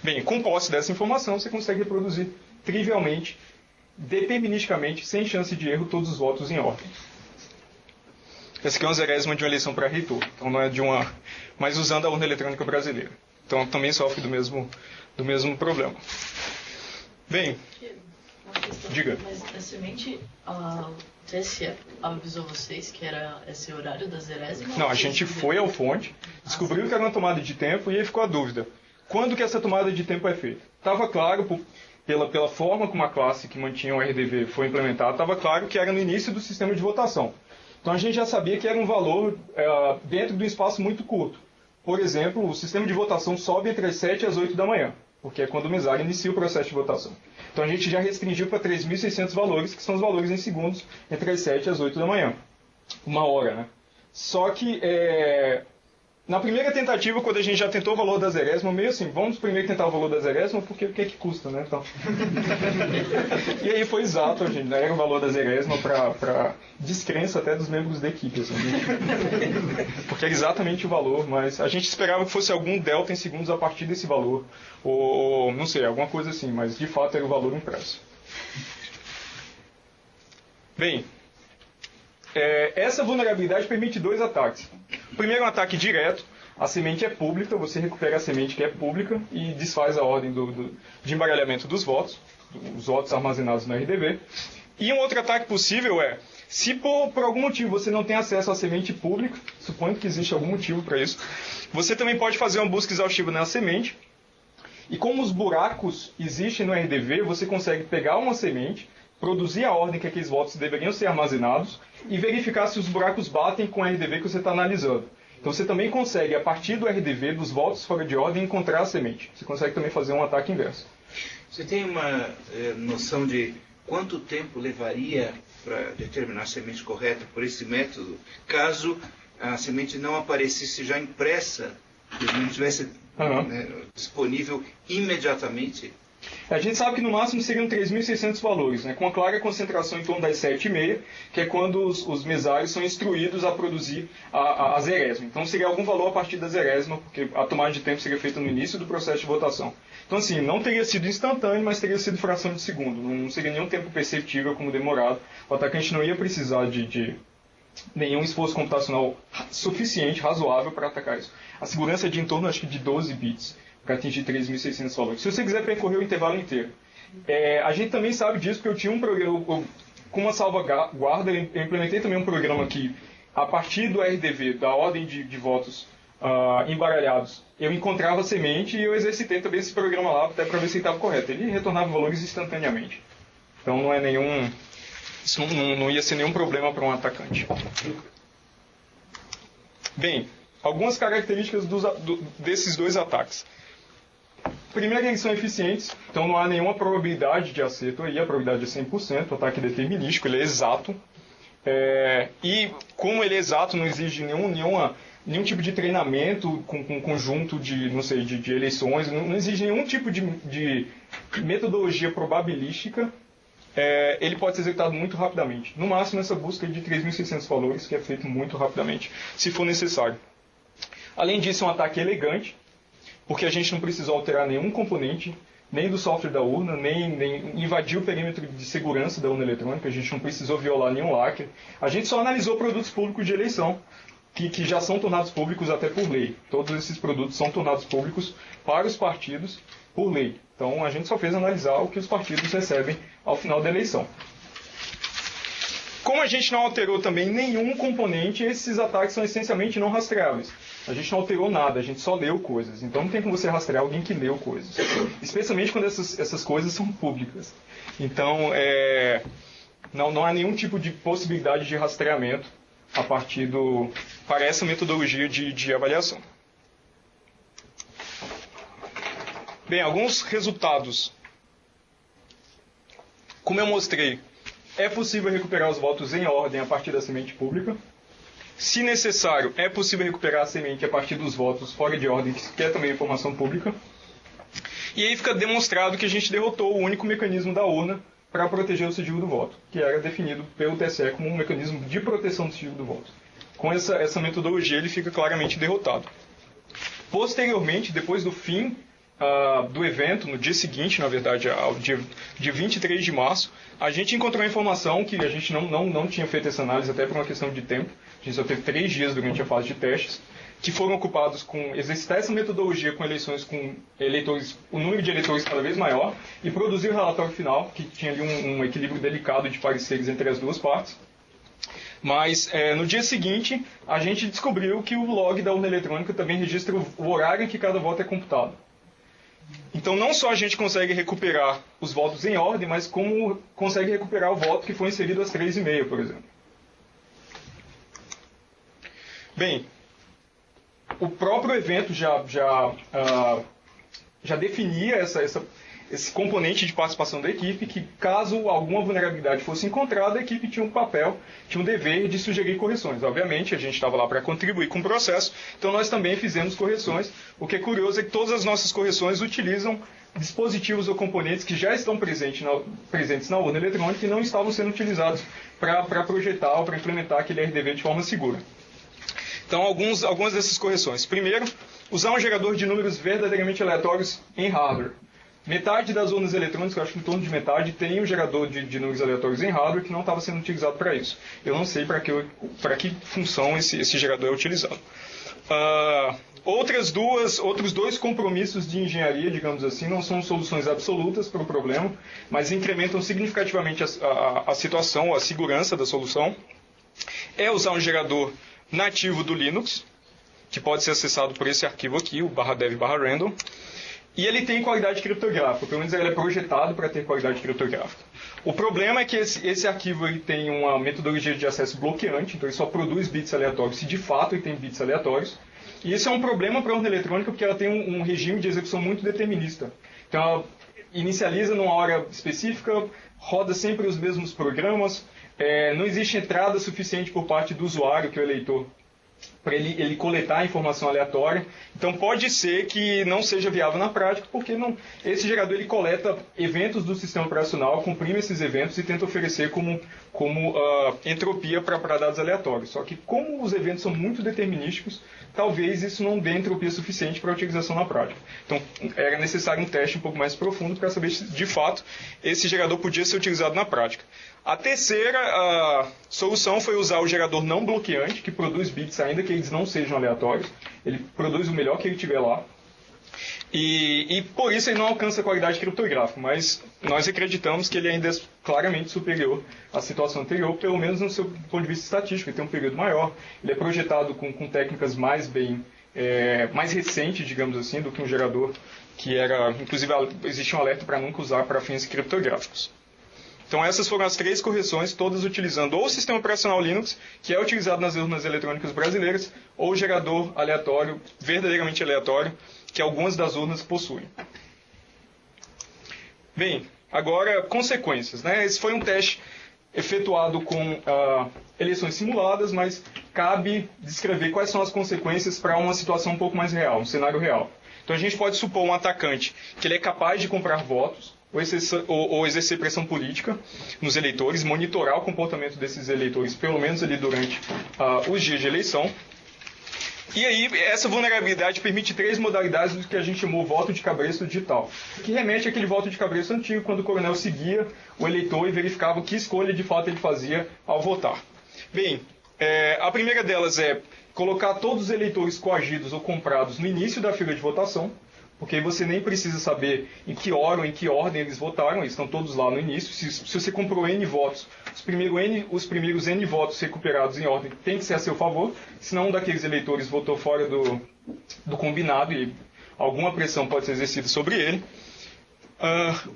Bem, com posse dessa informação, você consegue reproduzir trivialmente, deterministicamente, sem chance de erro, todos os votos em ordem. Essa aqui é uma zerésima de uma eleição para reitor, então não é de uma... mas usando a urna eletrônica brasileira. Então também sofre do mesmo problema. Bem, diga. Mas a semente, a TSE avisou vocês que era esse horário da zerésima? Não, a gente foi ao fonte, descobriu que era uma tomada de tempo e aí ficou a dúvida. Quando que essa tomada de tempo é feita? Estava claro, pela forma como a classe que mantinha o RDV foi implementada, estava claro que era no início do sistema de votação. Então a gente já sabia que era um valor dentro de um espaço muito curto. Por exemplo, o sistema de votação sobe entre as 7 e as 8 da manhã, porque é quando o mesário inicia o processo de votação. Então a gente já restringiu para 3.600 valores, que são os valores em segundos, entre as 7 e as 8 da manhã. 1 hora, né? Só que na primeira tentativa, quando a gente já tentou o valor da zerésima, meio assim, vamos primeiro tentar o valor da zerésima, porque o que é que custa, né? Então... e aí foi exato, gente, era o valor da zerésima para descrença até dos membros da equipe, assim, porque era exatamente o valor, mas a gente esperava que fosse algum delta em segundos a partir desse valor, ou não sei, alguma coisa assim, mas de fato era o valor impresso. Bem, essa vulnerabilidade permite 2 ataques. O primeiro é um ataque direto, a semente é pública, você recupera a semente que é pública e desfaz a ordem de embaralhamento dos votos, os votos armazenados no RDV. E um outro ataque possível é, se por algum motivo você não tem acesso à semente pública, suponho que existe algum motivo para isso, você também pode fazer uma busca exaustiva na semente, e como os buracos existem no RDV, você consegue pegar uma semente, produzir a ordem que aqueles votos deveriam ser armazenados e verificar se os buracos batem com o RDV que você está analisando. Então você também consegue, a partir do RDV, dos votos fora de ordem, encontrar a semente. Você consegue também fazer um ataque inverso. Você tem uma noção de quanto tempo levaria para determinar a semente correta por esse método, caso a semente não aparecesse já impressa, que não estivesse disponível imediatamente? A gente sabe que no máximo seriam 3.600 valores, né, com uma clara concentração em torno das 7,5, que é quando os mesários são instruídos a produzir a zerésima. Então seria algum valor a partir da zerésima, porque a tomada de tempo seria feita no início do processo de votação. Então assim, não teria sido instantâneo, mas teria sido fração de segundo. Não seria nenhum tempo perceptível como demorado. O atacante não ia precisar de nenhum esforço computacional suficiente, razoável, para atacar isso. A segurança é de em torno, acho que, de 12 bits. Para atingir 3.600 valores. Se você quiser percorrer o intervalo inteiro. A gente também sabe disso, porque eu tinha um programa, com uma salvaguarda, eu implementei também um programa que, a partir do RDV, da ordem de votos embaralhados, eu encontrava a semente e eu exercitei também esse programa lá, até para ver se ele estava correto. Ele retornava valores instantaneamente. Então não é nenhum... Isso não ia ser nenhum problema para um atacante. Bem, algumas características desses 2 ataques. Primeiro, eles são eficientes, então não há nenhuma probabilidade de acerto aí, a probabilidade é 100%, o ataque determinístico, ele é exato. E como ele é exato, não exige nenhum tipo de treinamento com conjunto de eleições, não exige nenhum tipo de metodologia probabilística, ele pode ser executado muito rapidamente. No máximo, essa busca de 3.600 valores, que é feito muito rapidamente, se for necessário. Além disso, é um ataque elegante, porque a gente não precisou alterar nenhum componente, nem do software da urna, nem invadir o perímetro de segurança da urna eletrônica, a gente não precisou violar nenhum lacre. A gente só analisou produtos públicos de eleição, que já são tornados públicos até por lei. Todos esses produtos são tornados públicos para os partidos por lei. Então a gente só fez analisar o que os partidos recebem ao final da eleição. Como a gente não alterou também nenhum componente, esses ataques são essencialmente não rastreáveis. A gente não alterou nada, a gente só leu coisas. Então não tem como você rastrear alguém que leu coisas. Especialmente quando essas coisas são públicas. Então não há nenhum tipo de possibilidade de rastreamento a partir para essa metodologia de avaliação. Bem, alguns resultados. Como eu mostrei, é possível recuperar os votos em ordem a partir da semente pública. Se necessário, é possível recuperar a semente a partir dos votos fora de ordem, que é também informação pública. E aí fica demonstrado que a gente derrotou o único mecanismo da urna para proteger o sigilo do voto, que era definido pelo TSE como um mecanismo de proteção do sigilo do voto. Com essa metodologia, ele fica claramente derrotado. Posteriormente, depois do fim do evento, no dia seguinte, na verdade, ao dia 23 de março, a gente encontrou a informação que a gente não tinha feito essa análise até por uma questão de tempo. A gente só teve 3 dias durante a fase de testes, que foram ocupados com exercitar essa metodologia com eleições com eleitores, o número de eleitores cada vez maior, e produzir o relatório final, que tinha ali um equilíbrio delicado de pareceres entre as duas partes. Mas no dia seguinte, a gente descobriu que o log da urna eletrônica também registra o horário em que cada voto é computado. Então, não só a gente consegue recuperar os votos em ordem, mas como consegue recuperar o voto que foi inserido às 3h30, por exemplo. Bem, o próprio evento já definia esse componente de participação da equipe, que caso alguma vulnerabilidade fosse encontrada, a equipe tinha um papel, tinha um dever de sugerir correções. Obviamente, a gente estava lá para contribuir com o processo, então nós também fizemos correções. O que é curioso é que todas as nossas correções utilizam dispositivos ou componentes que já estão presentes na urna eletrônica e não estavam sendo utilizados para projetar ou para implementar aquele RDV de forma segura. Então, algumas dessas correções. Primeiro, usar um gerador de números verdadeiramente aleatórios em hardware. Metade das urnas eletrônicas, eu acho que em torno de metade, tem um gerador de números aleatórios em hardware que não estava sendo utilizado para isso. Eu não sei para que função esse gerador é utilizado. Outros 2 compromissos de engenharia, digamos assim, não são soluções absolutas para o problema, mas incrementam significativamente a situação, a segurança da solução. É usar um gerador nativo do Linux, que pode ser acessado por esse arquivo aqui, o /dev/random, e ele tem qualidade criptográfica, pelo menos ele é projetado para ter qualidade criptográfica. O problema é que esse arquivo ele tem uma metodologia de acesso bloqueante, então ele só produz bits aleatórios se de fato ele tem bits aleatórios, e isso é um problema para a urna eletrônica porque ela tem um regime de execução muito determinista. Então ela inicializa numa hora específica, roda sempre os mesmos programas, não existe entrada suficiente por parte do usuário, que é o eleitor, para ele coletar a informação aleatória. Então pode ser que não seja viável na prática, porque esse gerador ele coleta eventos do sistema operacional, comprime esses eventos e tenta oferecer como entropia para dados aleatórios. Só que como os eventos são muito determinísticos, talvez isso não dê entropia suficiente para a utilização na prática. Então era necessário um teste um pouco mais profundo para saber se de fato esse gerador podia ser utilizado na prática. A terceira solução foi usar o gerador não bloqueante, que produz bits ainda que eles não sejam aleatórios. Ele produz o melhor que ele tiver lá. E por isso ele não alcança a qualidade criptográfica, mas nós acreditamos que ele ainda é claramente superior à situação anterior, pelo menos no seu ponto de vista estatístico. Ele tem um período maior, ele é projetado com técnicas mais recentes, digamos assim, do que um gerador que era... Inclusive, existe um alerta para nunca usar para fins criptográficos. Então essas foram as 3 correções, todas utilizando ou o sistema operacional Linux, que é utilizado nas urnas eletrônicas brasileiras, ou o gerador aleatório, verdadeiramente aleatório, que algumas das urnas possuem. Bem, agora consequências, né? Esse foi um teste efetuado com eleições simuladas, mas cabe descrever quais são as consequências para uma situação um pouco mais real, um cenário real. Então a gente pode supor um atacante que ele é capaz de comprar votos, ou exercer pressão política nos eleitores, monitorar o comportamento desses eleitores, pelo menos ali durante os dias de eleição. E aí, essa vulnerabilidade permite 3 modalidades do que a gente chamou voto de cabresto digital, que remete àquele voto de cabresto antigo, quando o coronel seguia o eleitor e verificava que escolha de fato ele fazia ao votar. Bem, a primeira delas é colocar todos os eleitores coagidos ou comprados no início da fila de votação, porque aí você nem precisa saber em que hora ou em que ordem eles votaram, eles estão todos lá no início. Se você comprou N votos, os primeiros N votos recuperados em ordem tem que ser a seu favor, senão um daqueles eleitores votou fora do combinado e alguma pressão pode ser exercida sobre ele.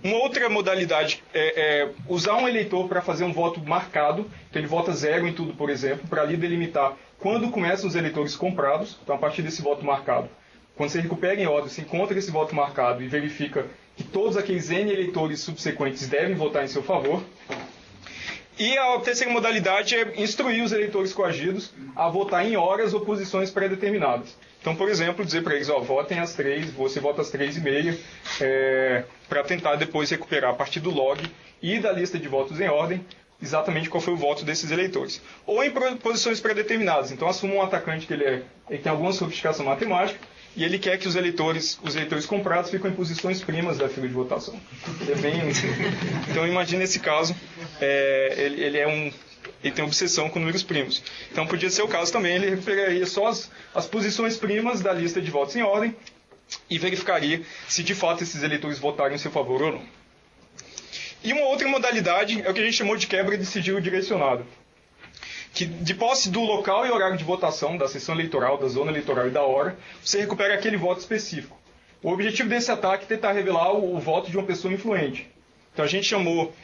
Uma outra modalidade é usar um eleitor para fazer um voto marcado, então ele vota 0 em tudo, por exemplo, para ali delimitar quando começam os eleitores comprados, então a partir desse voto marcado. Quando você recupera em ordem, você encontra esse voto marcado e verifica que todos aqueles N eleitores subsequentes devem votar em seu favor. E a terceira modalidade é instruir os eleitores coagidos a votar em horas ou posições pré-determinadas. Então, por exemplo, dizer para eles, votem às 3, você vota às 3h30, para tentar depois recuperar a partir do log e da lista de votos em ordem, exatamente qual foi o voto desses eleitores. Ou em posições pré-determinadas. Então, assuma um atacante que ele tem alguma sofisticação matemática, e ele quer que os eleitores comprados fiquem em posições primas da fila de votação. Então imagine esse caso, ele tem obsessão com números primos. Então podia ser o caso também, ele recuperaria só as posições primas da lista de votos em ordem e verificaria se de fato esses eleitores votaram em seu favor ou não. E uma outra modalidade é o que a gente chamou de quebra de sigilo direcionado, que de posse do local e horário de votação, da sessão eleitoral, da zona eleitoral e da hora, você recupera aquele voto específico. O objetivo desse ataque é tentar revelar o voto de uma pessoa influente. Então a gente chamou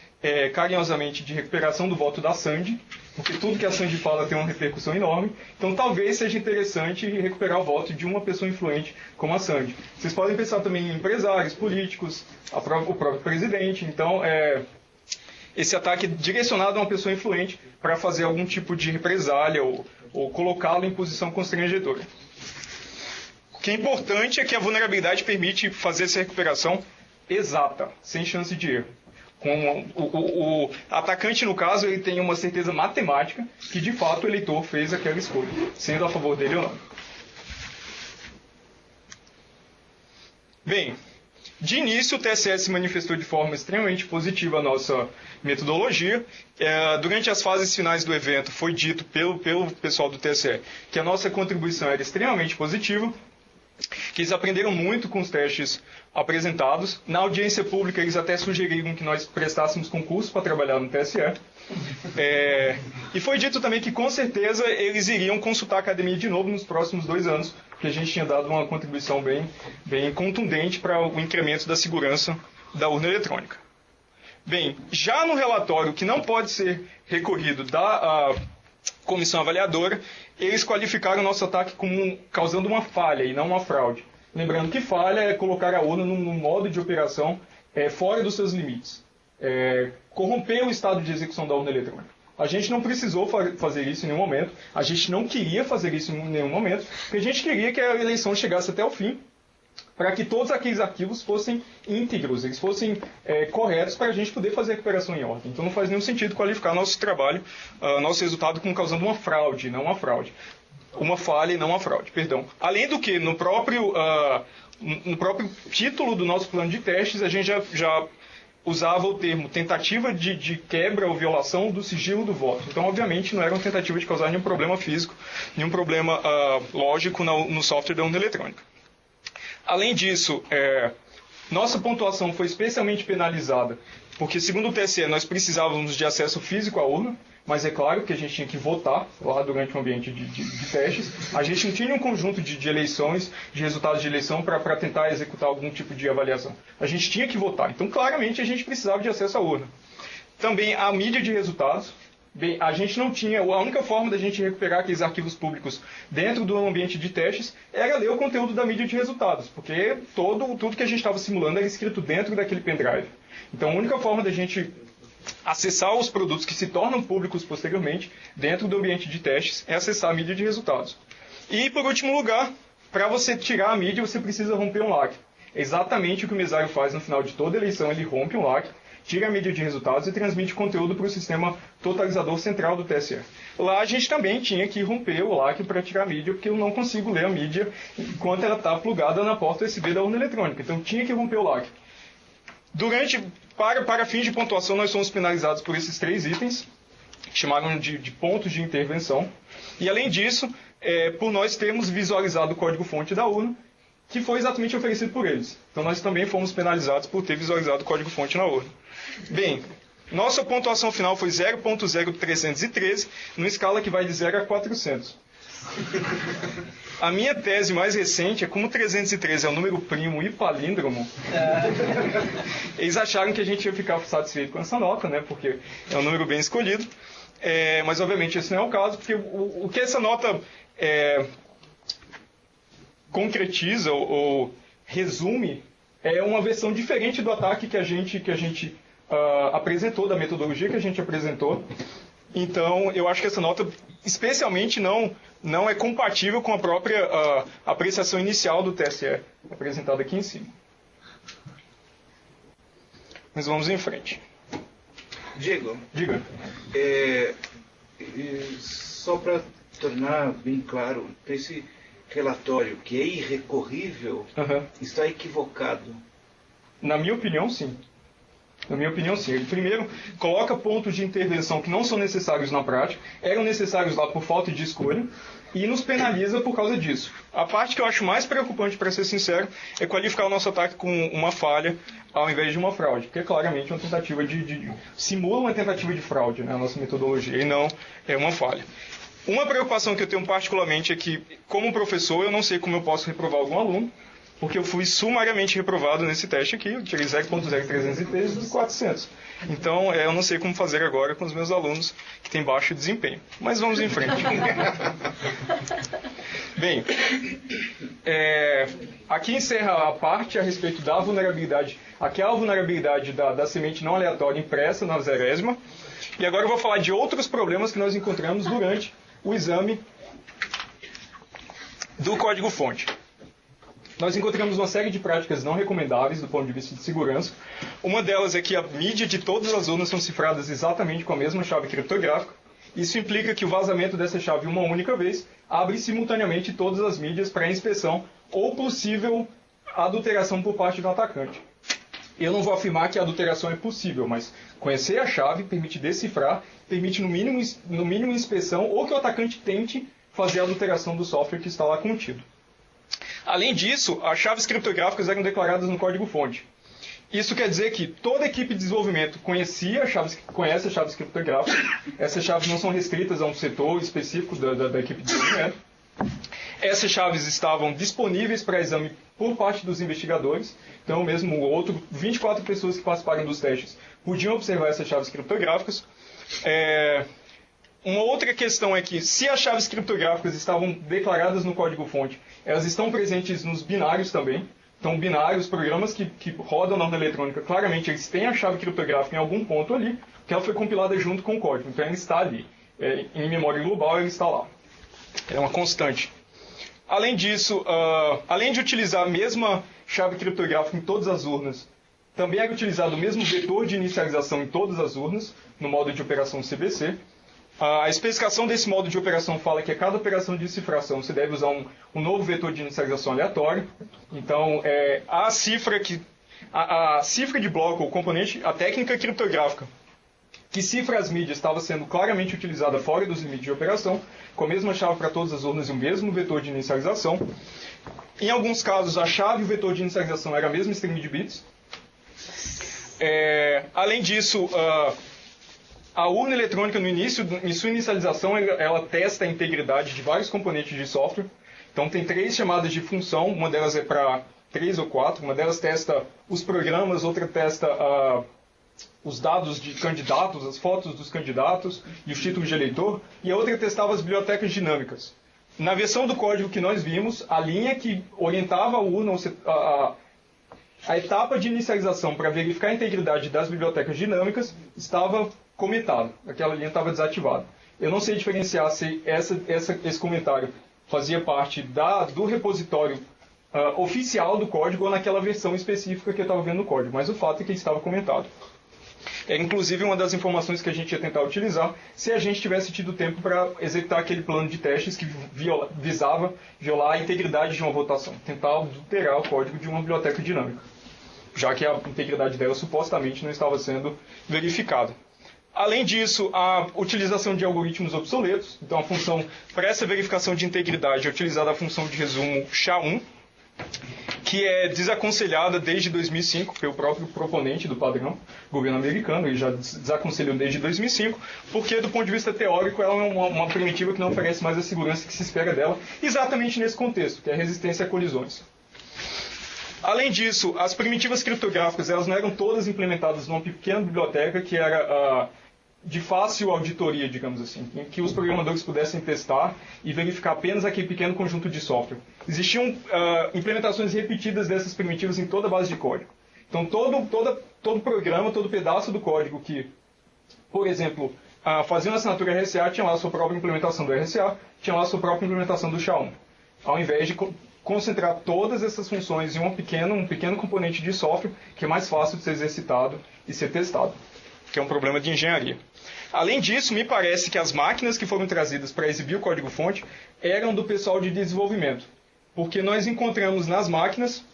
carinhosamente de recuperação do voto da Sandy, porque tudo que a Sandy fala tem uma repercussão enorme. Então talvez seja interessante recuperar o voto de uma pessoa influente como a Sandy. Vocês podem pensar também em empresários, políticos, o próprio presidente. Então esse ataque é direcionado a uma pessoa influente para fazer algum tipo de represália ou colocá-lo em posição constrangedora. O que é importante é que a vulnerabilidade permite fazer essa recuperação exata, sem chance de erro. O atacante, no caso, ele tem uma certeza matemática que, de fato, o eleitor fez aquela escolha, sendo a favor dele ou não. Bem, de início, o TSE se manifestou de forma extremamente positiva a nossa metodologia. Durante as fases finais do evento, foi dito pelo pessoal do TSE que a nossa contribuição era extremamente positiva, que eles aprenderam muito com os testes apresentados. Na audiência pública, eles até sugeriram que nós prestássemos concurso para trabalhar no TSE. E foi dito também que, com certeza, eles iriam consultar a academia de novo nos próximos 2 anos, porque a gente tinha dado uma contribuição bem contundente para o incremento da segurança da urna eletrônica. Bem, já no relatório que não pode ser recorrido da comissão avaliadora, eles qualificaram o nosso ataque como causando uma falha e não uma fraude. Lembrando que falha é colocar a urna num modo de operação fora dos seus limites. Corromper o estado de execução da urna eletrônica. A gente não precisou fazer isso em nenhum momento, a gente não queria fazer isso em nenhum momento, porque a gente queria que a eleição chegasse até o fim, para que todos aqueles arquivos fossem íntegros, eles fossem corretos para a gente poder fazer a recuperação em ordem. Então não faz nenhum sentido qualificar nosso trabalho, nosso resultado como causando uma fraude, não uma fraude. Uma falha e não uma fraude, perdão. Além do que, no próprio título do nosso plano de testes, a gente já usava o termo tentativa de quebra ou violação do sigilo do voto. Então, obviamente, não era uma tentativa de causar nenhum problema físico, nenhum problema lógico no software da urna eletrônica. Além disso, nossa pontuação foi especialmente penalizada, porque, segundo o TSE, nós precisávamos de acesso físico à urna, mas é claro que a gente tinha que votar lá durante o ambiente de testes. A gente não tinha um conjunto de eleições, de resultados de eleição para tentar executar algum tipo de avaliação. A gente tinha que votar. Então, claramente, a gente precisava de acesso à urna. Também a mídia de resultados. Bem, a gente não tinha, a única forma da gente recuperar aqueles arquivos públicos dentro do ambiente de testes era ler o conteúdo da mídia de resultados, porque tudo que a gente estava simulando era escrito dentro daquele pendrive. Então, a única forma da gente acessar os produtos que se tornam públicos posteriormente dentro do ambiente de testes é acessar a mídia de resultados. E, por último lugar, para você tirar a mídia, você precisa romper um LAC. É exatamente o que o mesário faz no final de toda eleição, ele rompe um LAC, tira a mídia de resultados e transmite conteúdo para o sistema totalizador central do TSE. Lá a gente também tinha que romper o LAC para tirar a mídia, porque eu não consigo ler a mídia enquanto ela está plugada na porta USB da urna eletrônica. Então tinha que romper o LAC. Para fins de pontuação, nós somos penalizados por esses 3 itens, que chamaram de pontos de intervenção. E além disso, por nós termos visualizado o código-fonte da urna, que foi exatamente oferecido por eles. Então nós também fomos penalizados por ter visualizado o código-fonte na urna. Bem, nossa pontuação final foi 0.0313, numa escala que vai de 0 a 400. A minha tese mais recente é como 313 é um número primo e palíndromo. Eles acharam que a gente ia ficar satisfeito com essa nota, né, porque é um número bem escolhido. Mas obviamente esse não é o caso, porque o que essa nota concretiza ou resume é uma versão diferente do ataque que a gente apresentou, da metodologia que a gente apresentou. Então, eu acho que essa nota, especialmente, não é compatível com a própria apreciação inicial do TSE, apresentada aqui em cima. Mas vamos em frente. Diego, Diga. Só para tornar bem claro, esse relatório que é irrecorrível está equivocado? Na minha opinião, sim. Na minha opinião, sim. Ele primeiro coloca pontos de intervenção que não são necessários na prática, eram necessários lá por falta de escolha, e nos penaliza por causa disso. A parte que eu acho mais preocupante, para ser sincero, é qualificar o nosso ataque com uma falha ao invés de uma fraude, porque é claramente uma tentativa simula uma tentativa de fraude, né, a nossa metodologia, e não é uma falha. Uma preocupação que eu tenho particularmente é que, como professor, eu não sei como eu posso reprovar algum aluno, porque eu fui sumariamente reprovado nesse teste aqui, eu tirei 0.0313 de 400. Então, eu não sei como fazer agora com os meus alunos que têm baixo desempenho. Mas vamos em frente. Bem, aqui encerra a parte a respeito da vulnerabilidade. Aqui é a vulnerabilidade da semente não aleatória impressa na zerésima. E agora eu vou falar de outros problemas que nós encontramos durante o exame do código-fonte. Nós encontramos uma série de práticas não recomendáveis do ponto de vista de segurança. Uma delas é que a mídia de todas as urnas são cifradas exatamente com a mesma chave criptográfica. Isso implica que o vazamento dessa chave uma única vez abre simultaneamente todas as mídias para inspeção ou possível adulteração por parte do atacante. Eu não vou afirmar que a adulteração é possível, mas conhecer a chave permite decifrar, permite no mínimo inspeção ou que o atacante tente fazer a adulteração do software que está lá contido. Além disso, as chaves criptográficas eram declaradas no código-fonte. Isso quer dizer que toda a equipe de desenvolvimento conhece as chaves criptográficas. Essas chaves não são restritas a um setor específico da equipe de desenvolvimento. Essas chaves estavam disponíveis para exame por parte dos investigadores. Então, mesmo 24 pessoas que participaram dos testes podiam observar essas chaves criptográficas. Uma outra questão é que, se as chaves criptográficas estavam declaradas no código-fonte, elas estão presentes nos binários também. Então, binários, programas que rodam na urna eletrônica, claramente eles têm a chave criptográfica em algum ponto ali, que ela foi compilada junto com o código. Então, ela está ali. Em memória global, ela está lá. É uma constante. Além disso, além de utilizar a mesma chave criptográfica em todas as urnas, também era utilizado o mesmo vetor de inicialização em todas as urnas, no modo de operação CBC. A especificação desse modo de operação fala que a cada operação de cifração você deve usar um novo vetor de inicialização aleatório. Então, a cifra de bloco, o componente, a técnica criptográfica que cifra as mídias estava sendo claramente utilizada fora dos limites de operação, com a mesma chave para todas as urnas e o mesmo vetor de inicialização. Em alguns casos, a chave e o vetor de inicialização era a mesma string de bits. Além disso, a urna eletrônica, no início, em sua inicialização, ela testa a integridade de vários componentes de software. Então, tem 3 chamadas de função, uma delas é para 3 ou 4, uma delas testa os programas, outra testa os dados de candidatos, as fotos dos candidatos e os títulos de eleitor, e a outra testava as bibliotecas dinâmicas. Na versão do código que nós vimos, a linha que orientava a urna, a etapa de inicialização para verificar a integridade das bibliotecas dinâmicas estava comitado, aquela linha estava desativada. Eu não sei diferenciar se esse comentário fazia parte do repositório oficial do código ou naquela versão específica que eu estava vendo no código, mas o fato é que ele estava comentado. É inclusive uma das informações que a gente ia tentar utilizar se a gente tivesse tido tempo para executar aquele plano de testes que visava violar a integridade de uma votação, tentar adulterar o código de uma biblioteca dinâmica, já que a integridade dela supostamente não estava sendo verificada. Além disso, a utilização de algoritmos obsoletos. Então, a função para essa verificação de integridade é utilizada a função de resumo SHA-1, que é desaconselhada desde 2005 pelo próprio proponente do padrão, governo americano, ele já desaconselhou desde 2005, porque, do ponto de vista teórico, ela é uma primitiva que não oferece mais a segurança que se espera dela, exatamente nesse contexto, que é a resistência a colisões. Além disso, as primitivas criptográficas elas não eram todas implementadas numa pequena biblioteca que era de fácil auditoria, digamos assim, em que os programadores pudessem testar e verificar apenas aquele pequeno conjunto de software. Existiam implementações repetidas dessas primitivas em toda a base de código. Então, todo programa, todo pedaço do código que, por exemplo, fazia uma assinatura RSA, tinha lá a sua própria implementação do RSA, tinha lá a sua própria implementação do SHA-1. Ao invés de concentrar todas essas funções em um pequeno componente de software que é mais fácil de ser exercitado e ser testado, que é um problema de engenharia. Além disso, me parece que as máquinas que foram trazidas para exibir o código-fonte eram do pessoal de desenvolvimento. porque nós encontramos nas máquinas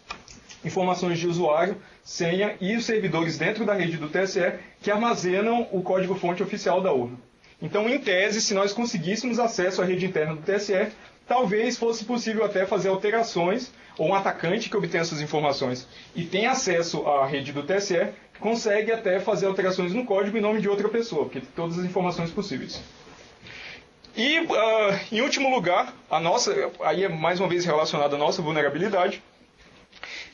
informações de usuário, senha e os servidores dentro da rede do TSE que armazenam o código-fonte oficial da urna. Então, em tese, se nós conseguíssemos acesso à rede interna do TSE, talvez fosse possível até fazer alterações, ou um atacante que obtém essas informações e tem acesso à rede do TSE, consegue até fazer alterações no código em nome de outra pessoa, porque tem todas as informações possíveis. E, em último lugar, a nossa, aí é mais uma vez relacionada à nossa vulnerabilidade,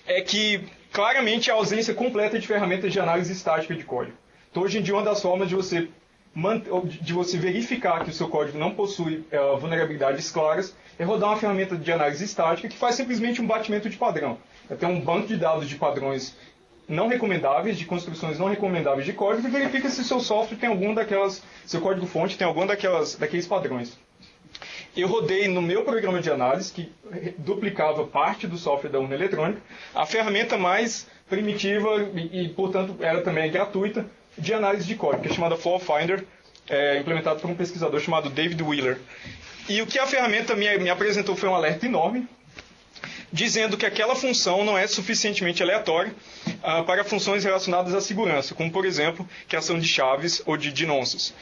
é que claramente a ausência completa de ferramentas de análise estática de código. Então, hoje em dia, uma das formas de você verificar que o seu código não possui vulnerabilidades claras é rodar uma ferramenta de análise estática que faz simplesmente um batimento de padrão. Tem um banco de dados de padrões não recomendáveis, de construções não recomendáveis de código, e verifica se o seu software tem algum daquelas, seu código-fonte tem algum daqueles padrões. Eu rodei no meu programa de análise, que duplicava parte do software da urna eletrônica, a ferramenta mais primitiva e portanto, era também gratuita, de análise de código, que é chamada Flaw Finder, implementada por um pesquisador chamado David Wheeler. E o que a ferramenta me apresentou foi um alerta enorme, dizendo que aquela função não é suficientemente aleatória para funções relacionadas à segurança, como, por exemplo, criação de chaves ou de nonces.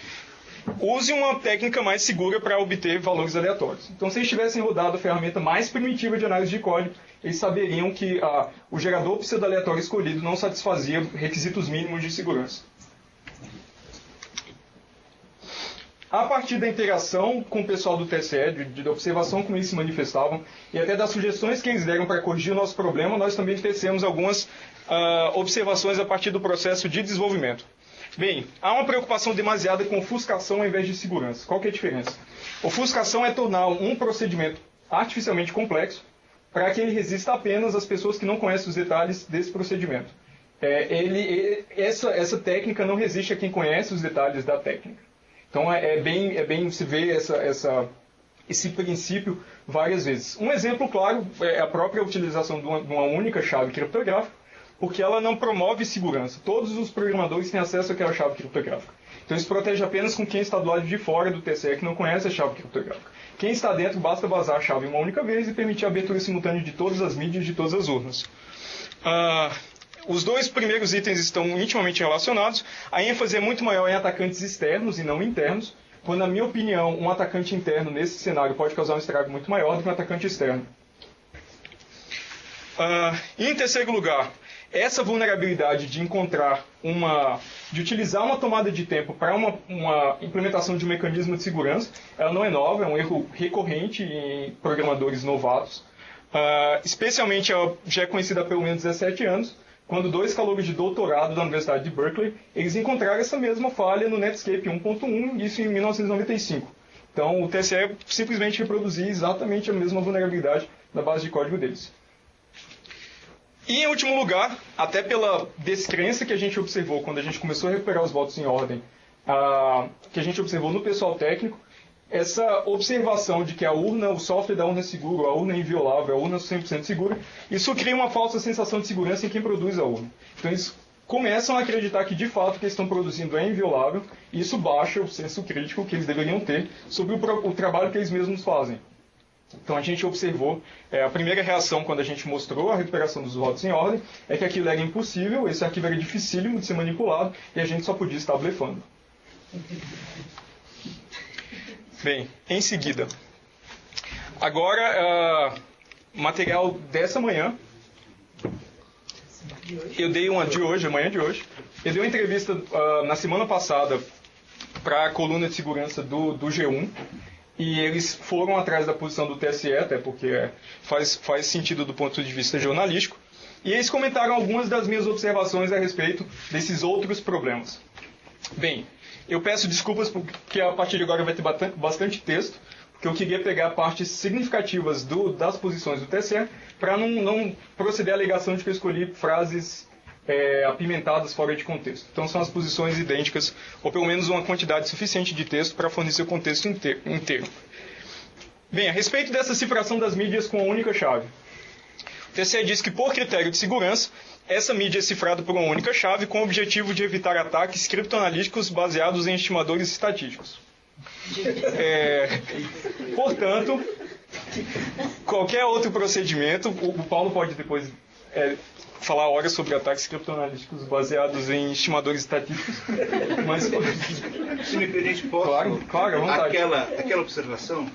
Use uma técnica mais segura para obter valores aleatórios. Então, se eles tivessem rodado a ferramenta mais primitiva de análise de código, eles saberiam que o gerador pseudo-aleatório escolhido não satisfazia requisitos mínimos de segurança. A partir da interação com o pessoal do TSE, da observação como eles se manifestavam, e até das sugestões que eles deram para corrigir o nosso problema, nós também tecemos algumas observações a partir do processo de desenvolvimento. Bem, há uma preocupação demasiada com ofuscação ao invés de segurança. Qual que é a diferença? Ofuscação é tornar um procedimento artificialmente complexo para que ele resista apenas às pessoas que não conhecem os detalhes desse procedimento. Essa técnica não resiste a quem conhece os detalhes da técnica. Então, é bem se vê esse princípio várias vezes. Um exemplo claro é a própria utilização de uma única chave criptográfica, porque ela não promove segurança. Todos os programadores têm acesso àquela chave criptográfica. Então, isso protege apenas com quem está do lado de fora do TSE, que não conhece a chave criptográfica. Quem está dentro, basta vazar a chave uma única vez e permitir a abertura simultânea de todas as mídias de todas as urnas. Os dois primeiros itens estão intimamente relacionados. A ênfase é muito maior em atacantes externos e não internos, quando, na minha opinião, um atacante interno nesse cenário pode causar um estrago muito maior do que um atacante externo. Em terceiro lugar, essa vulnerabilidade de utilizar uma tomada de tempo para uma implementação de um mecanismo de segurança, ela não é nova, é um erro recorrente em programadores novatos. Especialmente, ela já é conhecida há pelo menos 17 anos, quando dois calouros de doutorado da Universidade de Berkeley, eles encontraram essa mesma falha no Netscape 1.1, isso em 1995. Então, o TSE simplesmente reproduziu exatamente a mesma vulnerabilidade na base de código deles. E, em último lugar, até pela descrença que a gente observou quando a gente começou a recuperar os votos em ordem, que a gente observou no pessoal técnico, essa observação de que o software da urna é seguro, a urna é inviolável, a urna é 100% segura, isso cria uma falsa sensação de segurança em quem produz a urna. Então eles começam a acreditar que de fato o que eles estão produzindo é inviolável, e isso baixa o senso crítico que eles deveriam ter sobre o trabalho que eles mesmos fazem. Então a gente observou, a primeira reação quando a gente mostrou a recuperação dos votos em ordem, é que aquilo era impossível, esse arquivo era dificílimo de ser manipulado, e a gente só podia estar blefando. Bem, em seguida, agora, material dessa manhã, eu dei uma de hoje, amanhã de hoje, eu dei uma entrevista na semana passada para a coluna de segurança do G1, e eles foram atrás da posição do TSE, até porque faz sentido do ponto de vista jornalístico, e eles comentaram algumas das minhas observações a respeito desses outros problemas. Bem, eu peço desculpas porque a partir de agora vai ter bastante texto, porque eu queria pegar partes significativas das posições do TSE para não proceder à alegação de que eu escolhi frases apimentadas fora de contexto. Então são as posições idênticas, ou pelo menos uma quantidade suficiente de texto para fornecer o contexto inteiro. Bem, a respeito dessa cifração das mídias com a única chave. O TSE diz que, por critério de segurança, essa mídia é cifrada por uma única chave com o objetivo de evitar ataques criptoanalíticos baseados em estimadores estatísticos. Portanto, qualquer outro procedimento, o Paulo pode depois falar horas sobre ataques criptoanalíticos baseados em estimadores estatísticos, mas se me permite, posso? Claro, à vontade. Aquela observação,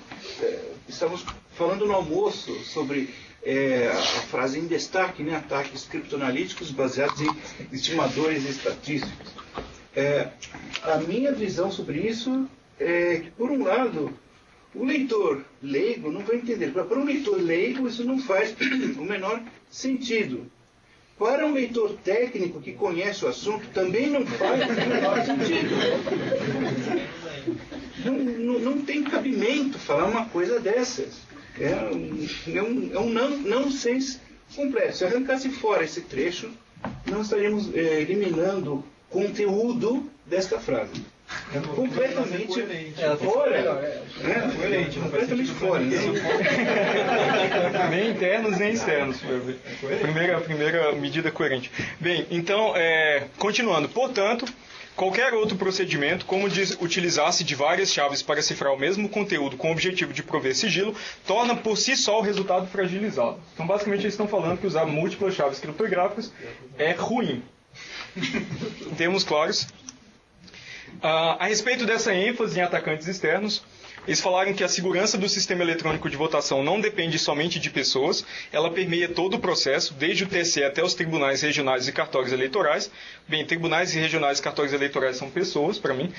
estamos falando no almoço sobre a frase em destaque, né? Ataques criptoanalíticos baseados em estimadores estatísticos. A minha visão sobre isso é que, por um lado, o leitor leigo não vai entender. Para um leitor leigo, isso não faz o menor sentido. Para um leitor técnico que conhece o assunto, também não faz o menor sentido. Não tem cabimento falar uma coisa dessas. É um nonsense completo. Se arrancasse fora esse trecho, nós estaríamos eliminando conteúdo desta frase. Completamente fora. Completamente fora. Nem internos nem externos. Primeira medida coerente. Bem, então, continuando. Portanto, qualquer outro procedimento, como utilizar-se de várias chaves para cifrar o mesmo conteúdo com o objetivo de prover sigilo, torna por si só o resultado fragilizado. Então, basicamente, eles estão falando que usar múltiplas chaves criptográficas é ruim. Em termos claros. A respeito dessa ênfase em atacantes externos, eles falaram que a segurança do sistema eletrônico de votação não depende somente de pessoas, ela permeia todo o processo, desde o TSE até os tribunais regionais e cartórios eleitorais. Bem, tribunais e regionais e cartórios eleitorais são pessoas, para mim.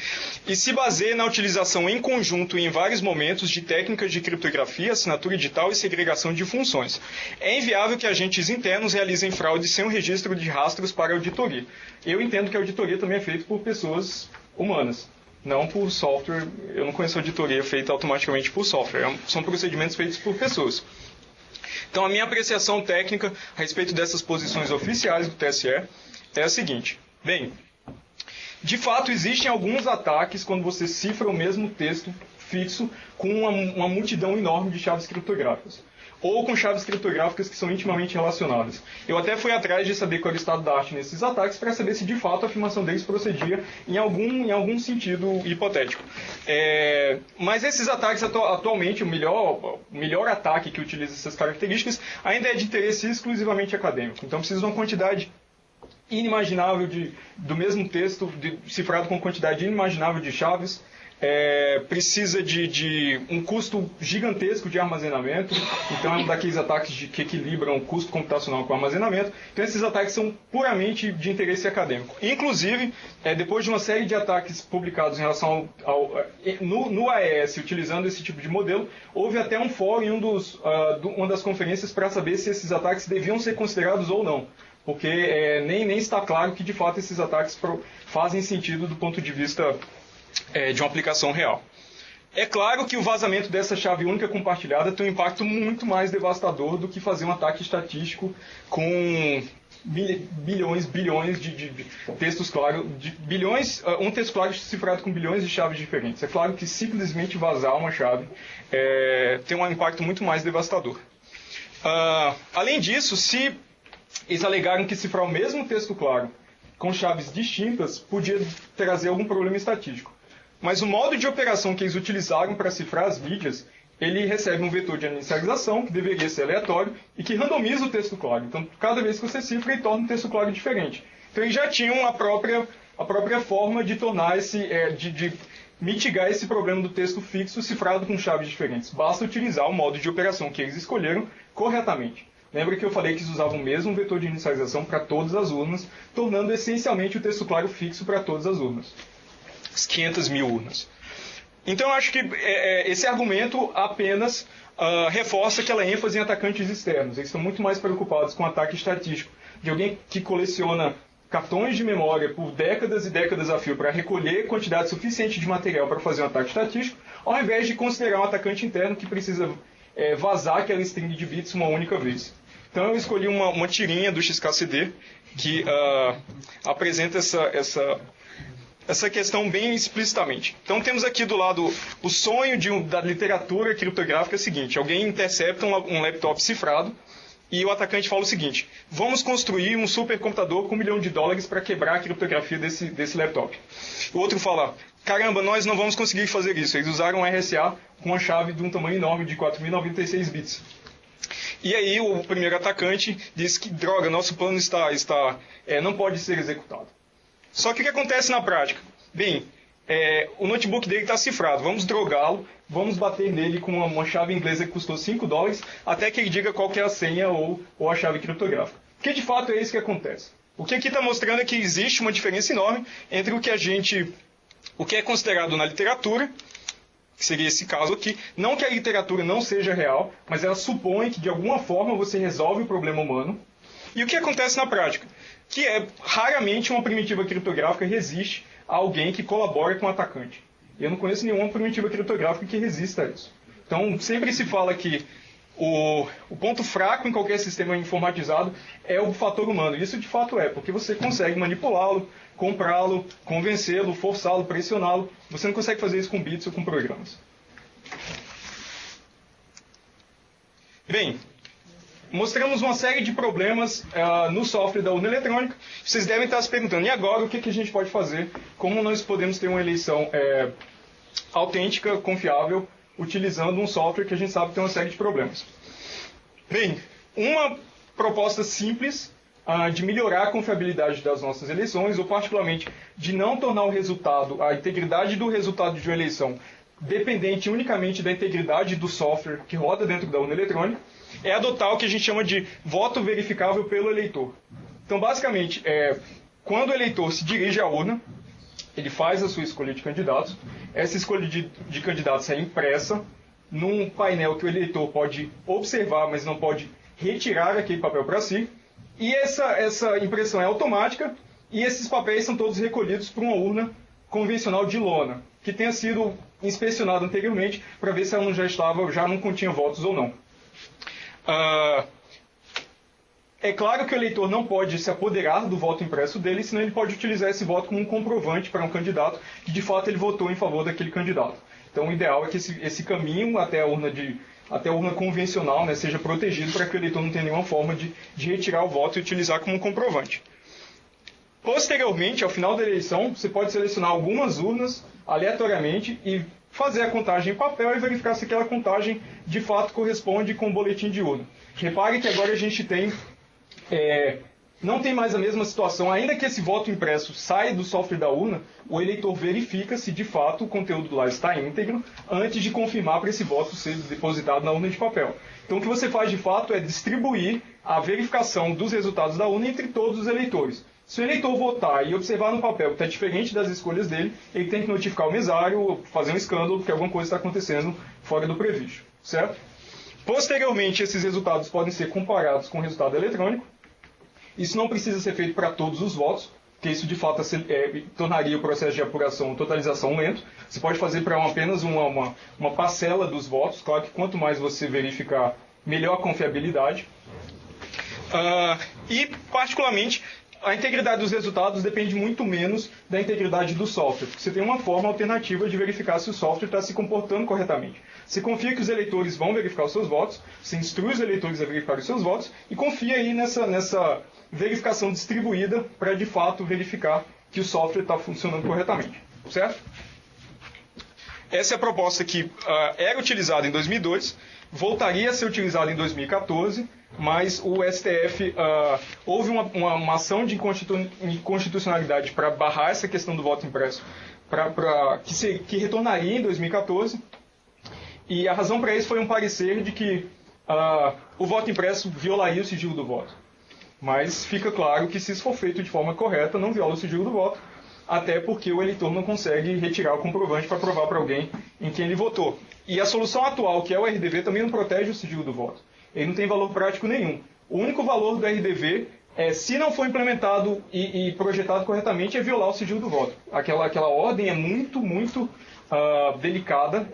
E se baseia na utilização em conjunto e em vários momentos de técnicas de criptografia, assinatura digital e segregação de funções. É inviável que agentes internos realizem fraude sem um registro de rastros para auditoria. Eu entendo que a auditoria também é feita por pessoas humanas, não por software. Eu não conheço auditoria feita automaticamente por software. São procedimentos feitos por pessoas. Então, a minha apreciação técnica a respeito dessas posições oficiais do TSE é a seguinte. Bem, de fato, existem alguns ataques quando você cifra o mesmo texto fixo com uma multidão enorme de chaves criptográficas, ou com chaves criptográficas que são intimamente relacionadas. Eu até fui atrás de saber qual era o estado da arte nesses ataques para saber se de fato a afirmação deles procedia em algum sentido hipotético. Mas esses ataques atualmente, o melhor ataque que utiliza essas características ainda é de interesse exclusivamente acadêmico. Então precisa de uma quantidade inimaginável do mesmo texto, cifrado com quantidade inimaginável de chaves. Precisa de um custo gigantesco de armazenamento, então é um daqueles ataques que equilibram o custo computacional com o armazenamento. Então esses ataques são puramente de interesse acadêmico. Inclusive, depois de uma série de ataques publicados em relação no AES, utilizando esse tipo de modelo, houve até um fórum em uma das conferências para saber se esses ataques deviam ser considerados ou não. Porque nem está claro que de fato esses ataques fazem sentido do ponto de vista de uma aplicação real. É claro que o vazamento dessa chave única compartilhada tem um impacto muito mais devastador do que fazer um ataque estatístico com bilhões de textos claros, um texto claro cifrado com bilhões de chaves diferentes. É claro que simplesmente vazar uma chave tem um impacto muito mais devastador. Além disso, se eles alegaram que cifrar o mesmo texto claro com chaves distintas podia trazer algum problema estatístico. Mas o modo de operação que eles utilizaram para cifrar as mídias, ele recebe um vetor de inicialização, que deveria ser aleatório, e que randomiza o texto claro. Então, cada vez que você cifra, ele torna o texto claro diferente. Então, eles já tinham a própria forma de tornar de mitigar esse problema do texto fixo cifrado com chaves diferentes. Basta utilizar o modo de operação que eles escolheram corretamente. Lembra que eu falei que eles usavam o mesmo vetor de inicialização para todas as urnas, tornando essencialmente o texto claro fixo para todas as urnas. As 500 mil urnas. Então eu acho que esse argumento apenas reforça aquela ênfase em atacantes externos. Eles estão muito mais preocupados com ataque estatístico de alguém que coleciona cartões de memória por décadas e décadas a fio para recolher quantidade suficiente de material para fazer um ataque estatístico, ao invés de considerar um atacante interno que precisa vazar aquela string de bits uma única vez. Então eu escolhi uma tirinha do XKCD que apresenta essa questão bem explicitamente. Então temos aqui do lado o sonho da literatura criptográfica é o seguinte: alguém intercepta um laptop cifrado e o atacante fala o seguinte: vamos construir um supercomputador com $1 milhão para quebrar a criptografia desse laptop. O outro fala: caramba, nós não vamos conseguir fazer isso. Eles usaram um RSA com uma chave de um tamanho enorme de 4.096 bits. E aí o primeiro atacante diz que, droga, nosso plano não pode ser executado. Só que o que acontece na prática? Bem, o notebook dele está cifrado, vamos drogá-lo, vamos bater nele com uma chave inglesa que custou $5, até que ele diga qual que é a senha ou a chave criptográfica. Porque de fato é isso que acontece. O que aqui está mostrando é que existe uma diferença enorme entre o que é considerado na literatura, que seria esse caso aqui, não que a literatura não seja real, mas ela supõe que de alguma forma você resolve o problema humano, e o que acontece na prática, que raramente uma primitiva criptográfica resiste a alguém que colabora com o atacante. Eu não conheço nenhuma primitiva criptográfica que resista a isso. Então, sempre se fala que o ponto fraco em qualquer sistema informatizado é o fator humano. Isso de fato porque você consegue manipulá-lo, comprá-lo, convencê-lo, forçá-lo, pressioná-lo. Você não consegue fazer isso com bits ou com programas. Bem, mostramos uma série de problemas no software da urna eletrônica. Vocês devem estar se perguntando, e agora o que a gente pode fazer? Como nós podemos ter uma eleição autêntica, confiável, utilizando um software que a gente sabe que tem uma série de problemas? Bem, uma proposta simples de melhorar a confiabilidade das nossas eleições, ou particularmente de não tornar o resultado, a integridade do resultado de uma eleição, dependente unicamente da integridade do software que roda dentro da urna eletrônica, é adotar o que a gente chama de voto verificável pelo eleitor. Então, basicamente, quando o eleitor se dirige à urna, ele faz a sua escolha de candidatos. Essa escolha de candidatos é impressa num painel que o eleitor pode observar, mas não pode retirar aquele papel para si. E essa impressão é automática, e esses papéis são todos recolhidos para uma urna convencional de lona, que tenha sido inspecionada anteriormente para ver se ela já não continha votos ou não. É claro que o eleitor não pode se apoderar do voto impresso dele, senão ele pode utilizar esse voto como um comprovante para um candidato que de fato ele votou em favor daquele candidato. Então o ideal é que esse caminho até a urna convencional, né, seja protegido para que o eleitor não tenha nenhuma forma de retirar o voto e utilizar como um comprovante. Posteriormente, ao final da eleição, você pode selecionar algumas urnas aleatoriamente e fazer a contagem em papel e verificar se aquela contagem de fato corresponde com o boletim de urna. Repare que agora a gente não tem mais a mesma situação. Ainda que esse voto impresso saia do software da urna, o eleitor verifica se de fato o conteúdo lá está íntegro antes de confirmar para esse voto ser depositado na urna de papel. Então o que você faz de fato é distribuir a verificação dos resultados da urna entre todos os eleitores. Se o eleitor votar e observar no papel que está diferente das escolhas dele, ele tem que notificar o mesário, fazer um escândalo, porque alguma coisa está acontecendo fora do previsto, certo? Posteriormente, esses resultados podem ser comparados com o resultado eletrônico. Isso não precisa ser feito para todos os votos, porque isso de fato tornaria o processo de apuração, totalização lento. Você pode fazer para apenas uma parcela dos votos. Claro que quanto mais você verificar, melhor a confiabilidade. E, particularmente, a integridade dos resultados depende muito menos da integridade do software, porque você tem uma forma alternativa de verificar se o software está se comportando corretamente. Você confia que os eleitores vão verificar os seus votos, você instrui os eleitores a verificar os seus votos e confia aí nessa verificação distribuída para, de fato, verificar que o software está funcionando corretamente. Certo? Essa é a proposta que era utilizada em 2002, voltaria a ser utilizada em 2014, mas o STF houve uma ação de inconstitucionalidade para barrar essa questão do voto impresso, que retornaria em 2014, e a razão para isso foi um parecer de que o voto impresso violaria o sigilo do voto. Mas fica claro que se isso for feito de forma correta, não viola o sigilo do voto, até porque o eleitor não consegue retirar o comprovante para provar para alguém em quem ele votou. E a solução atual, que é o RDV, também não protege o sigilo do voto. Ele não tem valor prático nenhum. O único valor do RDV, se não for implementado e projetado corretamente, é violar o sigilo do voto. Aquela ordem é muito delicada,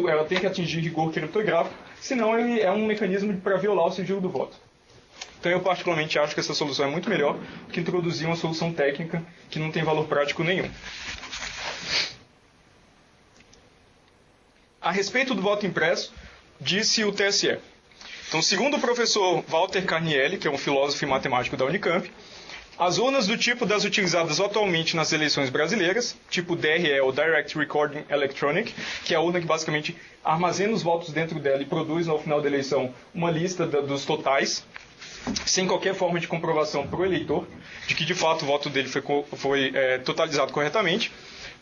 ela tem que atingir rigor criptográfico, senão ele é um mecanismo para violar o sigilo do voto. Então eu particularmente acho que essa solução é muito melhor que introduzir uma solução técnica que não tem valor prático nenhum. A respeito do voto impresso, disse o TSE. Então, segundo o professor Walter Carnielli, que é um filósofo e matemático da Unicamp, As urnas do tipo das utilizadas atualmente nas eleições brasileiras, tipo DRE, ou Direct Recording Electronic, que é a urna que basicamente armazena os votos dentro dela e produz no final da eleição uma lista dos totais, sem qualquer forma de comprovação para o eleitor, de que de fato o voto dele foi totalizado corretamente.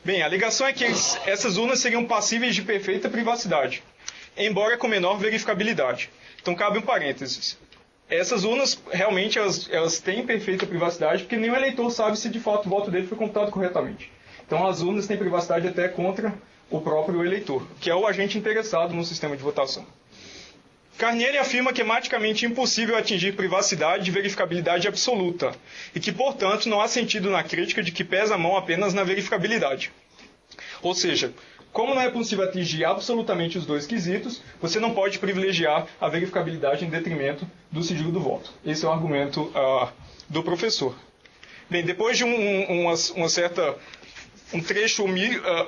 Bem, a alegação é que essas urnas seriam passíveis de perfeita privacidade, embora com menor verificabilidade. Então cabe um parênteses. Essas urnas, realmente, elas têm perfeita privacidade, porque nenhum eleitor sabe se de fato o voto dele foi computado corretamente. Então as urnas têm privacidade até contra o próprio eleitor, que é o agente interessado no sistema de votação. Carnieri afirma que é matematicamente impossível atingir privacidade e verificabilidade absoluta, e que, portanto, não há sentido na crítica de que pesa a mão apenas na verificabilidade. Ou seja, como não é possível atingir absolutamente os dois quesitos, você não pode privilegiar a verificabilidade em detrimento do sigilo do voto. Esse é o argumento do professor. Bem, depois de um trecho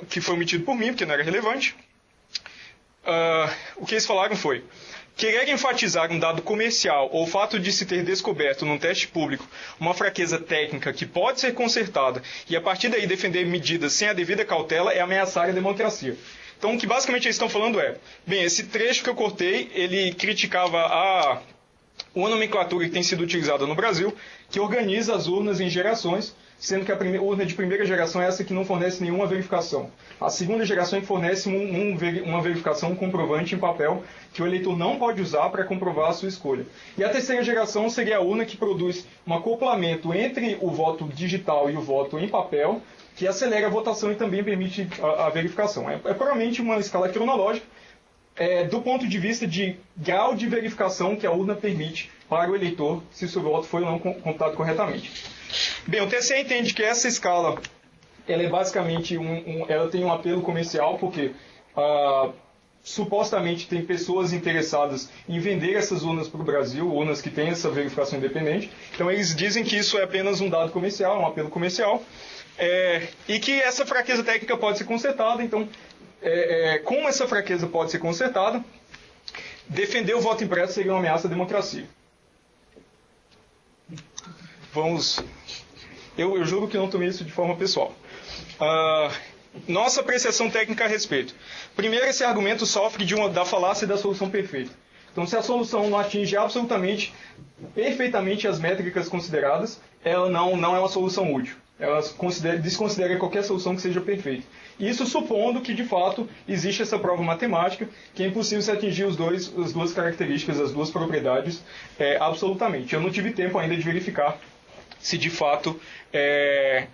que foi omitido por mim, porque não era relevante, o que eles falaram foi: querer enfatizar um dado comercial ou o fato de se ter descoberto num teste público uma fraqueza técnica que pode ser consertada e a partir daí defender medidas sem a devida cautela é ameaçar a democracia. Então o que basicamente eles estão falando é, bem, esse trecho que eu cortei, ele criticava uma nomenclatura que tem sido utilizada no Brasil, que organiza as urnas em gerações, sendo que a urna de primeira geração é essa que não fornece nenhuma verificação. A segunda geração é que fornece uma verificação, um comprovante em papel, que o eleitor não pode usar para comprovar a sua escolha. E a terceira geração seria a urna que produz um acoplamento entre o voto digital e o voto em papel, que acelera a votação e também permite a verificação. É puramente uma escala cronológica, do ponto de vista de grau de verificação que a urna permite para o eleitor, se o seu voto foi ou não computado corretamente. Bem, o TCE entende que essa escala ela é basicamente ela tem um apelo comercial, porque supostamente tem pessoas interessadas em vender essas urnas para o Brasil, urnas que têm essa verificação independente. Então eles dizem que isso é apenas um dado comercial, um apelo comercial, e que essa fraqueza técnica pode ser consertada. Então, como essa fraqueza pode ser consertada, defender o voto impresso seria uma ameaça à democracia. Eu juro que não tomei isso de forma pessoal. Nossa apreciação técnica a respeito. Primeiro, esse argumento sofre da falácia da solução perfeita. Então, se a solução não atinge perfeitamente as métricas consideradas, ela não é uma solução útil. Ela desconsidera qualquer solução que seja perfeita. Isso supondo que, de fato, existe essa prova matemática, que é impossível se atingir as duas características, as duas propriedades, absolutamente. Eu não tive tempo ainda de verificar se, de fato,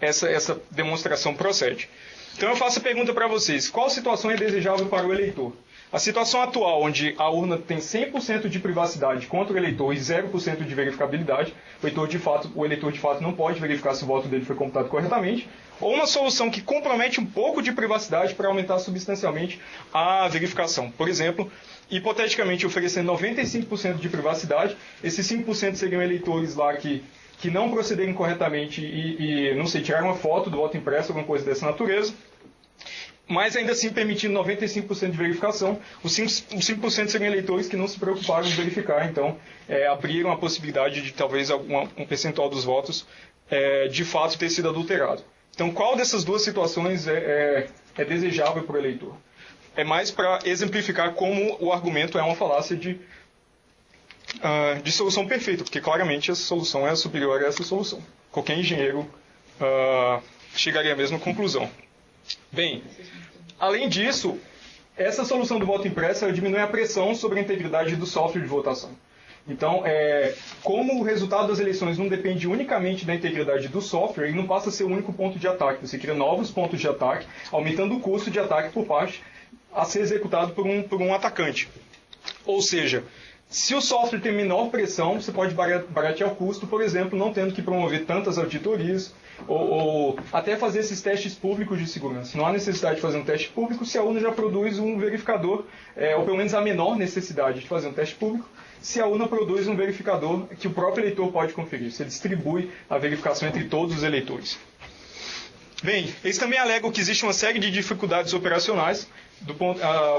essa demonstração procede. Então, eu faço a pergunta para vocês: qual situação é desejável para o eleitor? A situação atual, onde a urna tem 100% de privacidade contra o eleitor e 0% de verificabilidade, o eleitor de fato não pode verificar se o voto dele foi computado corretamente, ou uma solução que compromete um pouco de privacidade para aumentar substancialmente a verificação. Por exemplo, hipoteticamente oferecendo 95% de privacidade, esses 5% seriam eleitores lá que não procederem corretamente e não sei, tirar uma foto do voto impresso, alguma coisa dessa natureza, mas ainda assim permitindo 95% de verificação. Os 5% seriam eleitores que não se preocuparam em verificar, então abriram a possibilidade de talvez um percentual dos votos de fato ter sido adulterado. Então, qual dessas duas situações é desejável para o eleitor? É mais para exemplificar como o argumento é uma falácia de solução perfeita, porque claramente essa solução é superior a essa solução. Qualquer engenheiro chegaria à mesma conclusão. Bem, além disso, essa solução do voto impresso diminui a pressão sobre a integridade do software de votação. Então, como o resultado das eleições não depende unicamente da integridade do software, ele não passa a ser o único ponto de ataque. Você cria novos pontos de ataque, aumentando o custo de ataque por parte a ser executado por um atacante. Ou seja, se o software tem menor pressão, você pode baratear o custo, por exemplo, não tendo que promover tantas auditorias, ou até fazer esses testes públicos de segurança. Não há necessidade de fazer um teste público se a urna já produz um verificador, ou pelo menos a menor necessidade de fazer um teste público, se a urna produz um verificador que o próprio eleitor pode conferir. Você distribui a verificação entre todos os eleitores. Bem, eles também alegam que existe uma série de dificuldades operacionais.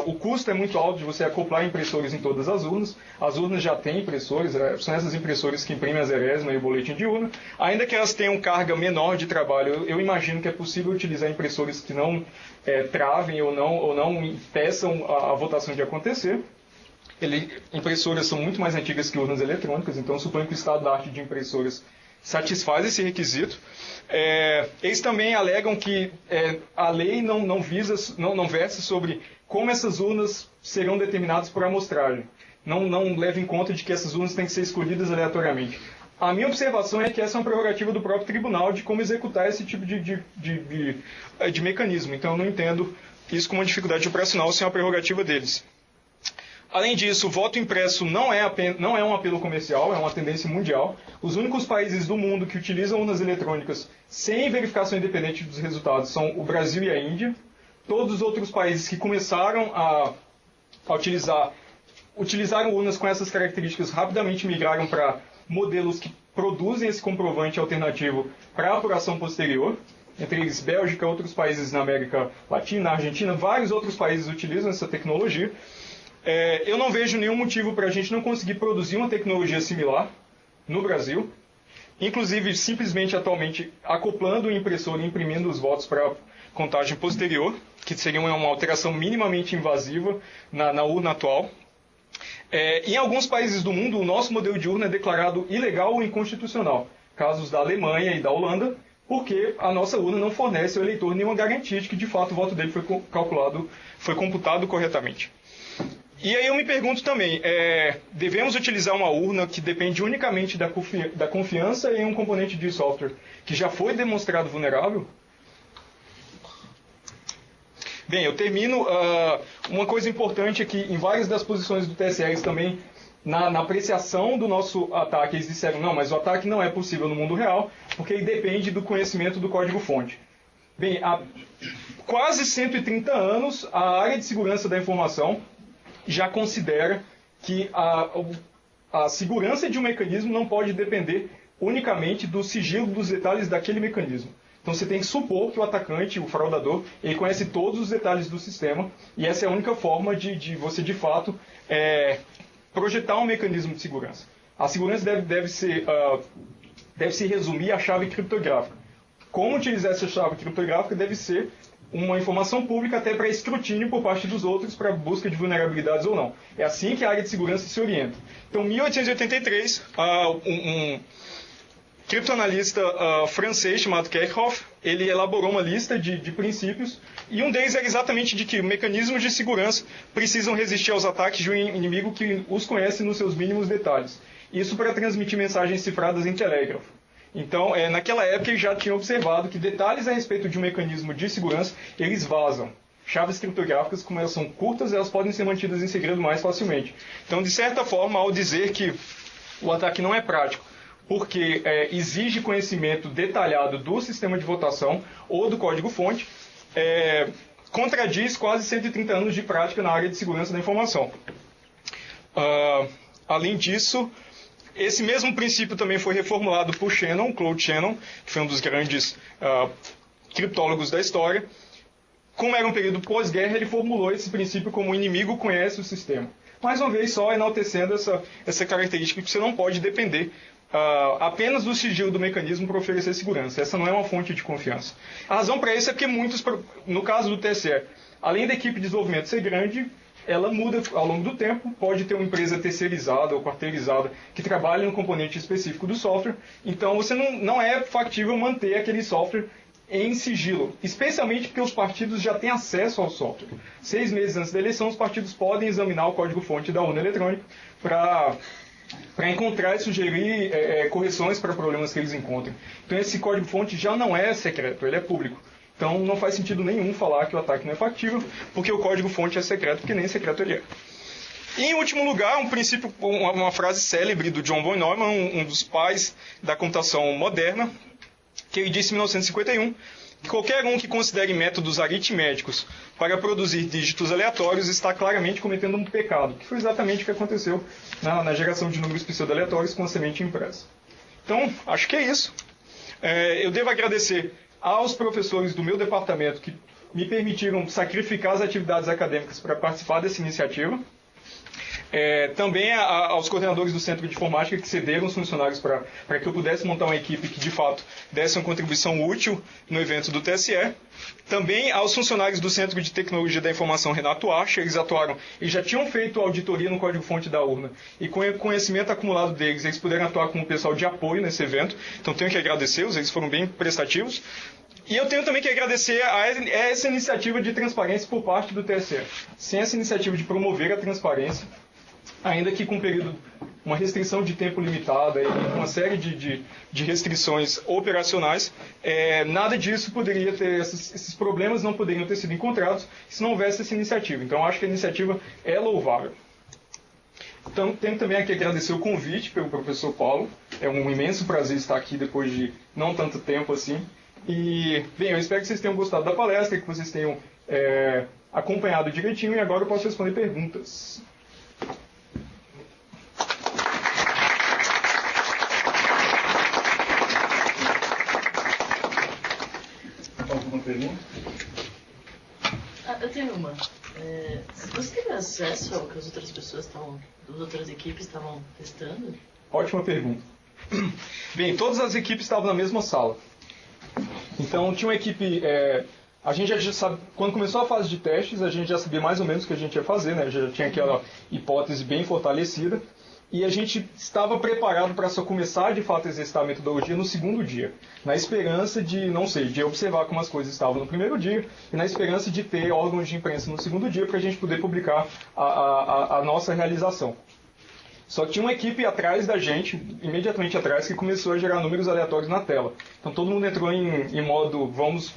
O custo é muito alto de você acoplar impressores em todas as urnas. As urnas já têm impressores, são essas impressoras que imprimem a zerésima e o boletim de urna. Ainda que elas tenham carga menor de trabalho, eu imagino que é possível utilizar impressores que não travem ou não impeçam a votação de acontecer. Impressoras são muito mais antigas que urnas eletrônicas, então suponho que o estado da arte de impressoras satisfaz esse requisito. Eles também alegam que a lei não versa sobre como essas urnas serão determinadas por amostragem. Não leva em conta de que essas urnas têm que ser escolhidas aleatoriamente. A minha observação é que essa é uma prerrogativa do próprio tribunal de como executar esse tipo de mecanismo. Então eu não entendo isso como uma dificuldade operacional, se é uma prerrogativa deles. Além disso, o voto impresso não é um apelo comercial, é uma tendência mundial. Os únicos países do mundo que utilizam urnas eletrônicas sem verificação independente dos resultados são o Brasil e a Índia. Todos os outros países que começaram a utilizaram urnas com essas características rapidamente migraram para modelos que produzem esse comprovante alternativo para apuração posterior. Entre eles, Bélgica, outros países na América Latina, Argentina, vários outros países utilizam essa tecnologia. Eu não vejo nenhum motivo para a gente não conseguir produzir uma tecnologia similar no Brasil, inclusive simplesmente atualmente acoplando o impressor e imprimindo os votos para contagem posterior, que seria uma alteração minimamente invasiva na urna atual. Em alguns países do mundo, o nosso modelo de urna é declarado ilegal ou inconstitucional, casos da Alemanha e da Holanda, porque a nossa urna não fornece ao eleitor nenhuma garantia de que de fato o voto dele foi computado corretamente. E aí eu me pergunto também, devemos utilizar uma urna que depende unicamente da confiança em um componente de software que já foi demonstrado vulnerável? Bem, eu termino. Uma coisa importante é que em várias das posições do TSE eles também, na apreciação do nosso ataque, eles disseram, não, mas o ataque não é possível no mundo real, porque ele depende do conhecimento do código-fonte. Bem, há quase 130 anos, a área de segurança da informação já considera que a segurança de um mecanismo não pode depender unicamente do sigilo dos detalhes daquele mecanismo. Então você tem que supor que o atacante, o fraudador, ele conhece todos os detalhes do sistema, e essa é a única forma de você, de fato, projetar um mecanismo de segurança. A segurança deve se resumir à chave criptográfica. Como utilizar essa chave criptográfica deve ser uma informação pública até para escrutínio por parte dos outros para busca de vulnerabilidades ou não. É assim que a área de segurança se orienta. Então, em 1883, um criptoanalista francês chamado Kerckhoff, ele elaborou uma lista de princípios, e um deles era exatamente de que mecanismos de segurança precisam resistir aos ataques de um inimigo que os conhece nos seus mínimos detalhes. Isso para transmitir mensagens cifradas em telégrafo. Então, naquela época, ele já tinha observado que detalhes a respeito de um mecanismo de segurança, eles vazam. Chaves criptográficas, como elas são curtas, elas podem ser mantidas em segredo mais facilmente. Então, de certa forma, ao dizer que o ataque não é prático, porque exige conhecimento detalhado do sistema de votação ou do código-fonte, contradiz quase 130 anos de prática na área de segurança da informação. Além disso, esse mesmo princípio também foi reformulado por Shannon, Claude Shannon, que foi um dos grandes criptólogos da história. Como era um período pós-guerra, ele formulou esse princípio como o inimigo conhece o sistema. Mais uma vez, só enaltecendo essa característica que você não pode depender apenas do sigilo do mecanismo para oferecer segurança. Essa não é uma fonte de confiança. A razão para isso é porque no caso do TSE, além da equipe de desenvolvimento ser grande, ela muda ao longo do tempo, pode ter uma empresa terceirizada ou quarteirizada que trabalha no componente específico do software, então você não é factível manter aquele software em sigilo, especialmente porque os partidos já têm acesso ao software. 6 meses antes da eleição, os partidos podem examinar o código-fonte da urna eletrônica para encontrar e sugerir correções para problemas que eles encontrem. Então esse código-fonte já não é secreto, ele é público. Então não faz sentido nenhum falar que o ataque não é factível, porque o código-fonte é secreto, porque nem secreto ele é. E, em último lugar, uma frase célebre do John von Neumann, um dos pais da computação moderna, que ele disse em 1951, que qualquer um que considere métodos aritméticos para produzir dígitos aleatórios está claramente cometendo um pecado, que foi exatamente o que aconteceu na geração de números pseudo-aleatórios com a semente impressa. Então, acho que é isso. Eu devo agradecer aos professores do meu departamento que me permitiram sacrificar as atividades acadêmicas para participar dessa iniciativa. Também aos coordenadores do Centro de Informática que cederam os funcionários para que eu pudesse montar uma equipe que, de fato, desse uma contribuição útil no evento do TSE. Também aos funcionários do Centro de Tecnologia da Informação Renato Archer, eles atuaram e já tinham feito auditoria no código-fonte da urna. E com o conhecimento acumulado deles, eles puderam atuar como pessoal de apoio nesse evento. Então tenho que agradecê-los, eles foram bem prestativos. E eu tenho também que agradecer a essa iniciativa de transparência por parte do TSE. Sem essa iniciativa de promover a transparência, ainda que com uma restrição de tempo limitada e uma série de restrições operacionais, nada disso poderia ter, esses problemas não poderiam ter sido encontrados se não houvesse essa iniciativa. Então, acho que a iniciativa é louvável. Então, tenho também aqui agradecer o convite pelo professor Paulo. É um imenso prazer estar aqui depois de não tanto tempo assim. E, bem, eu espero que vocês tenham gostado da palestra, que vocês tenham acompanhado direitinho, e agora eu posso responder perguntas. Alguma pergunta? Eu tenho uma. Você teve acesso ao que as outras pessoas as outras equipes estavam testando? Ótima pergunta. Bem, todas as equipes estavam na mesma sala. Então, tinha uma equipe... a gente já sabe, quando começou a fase de testes, a gente já sabia mais ou menos o que a gente ia fazer, né? Já tinha aquela hipótese bem fortalecida. E a gente estava preparado para só começar, de fato, a exercitar a metodologia no segundo dia. Na esperança de, não sei, de observar como as coisas estavam no primeiro dia, e na esperança de ter órgãos de imprensa no segundo dia, para a gente poder publicar a nossa realização. Só que tinha uma equipe atrás da gente, imediatamente atrás, que começou a gerar números aleatórios na tela. Então todo mundo entrou em modo, vamos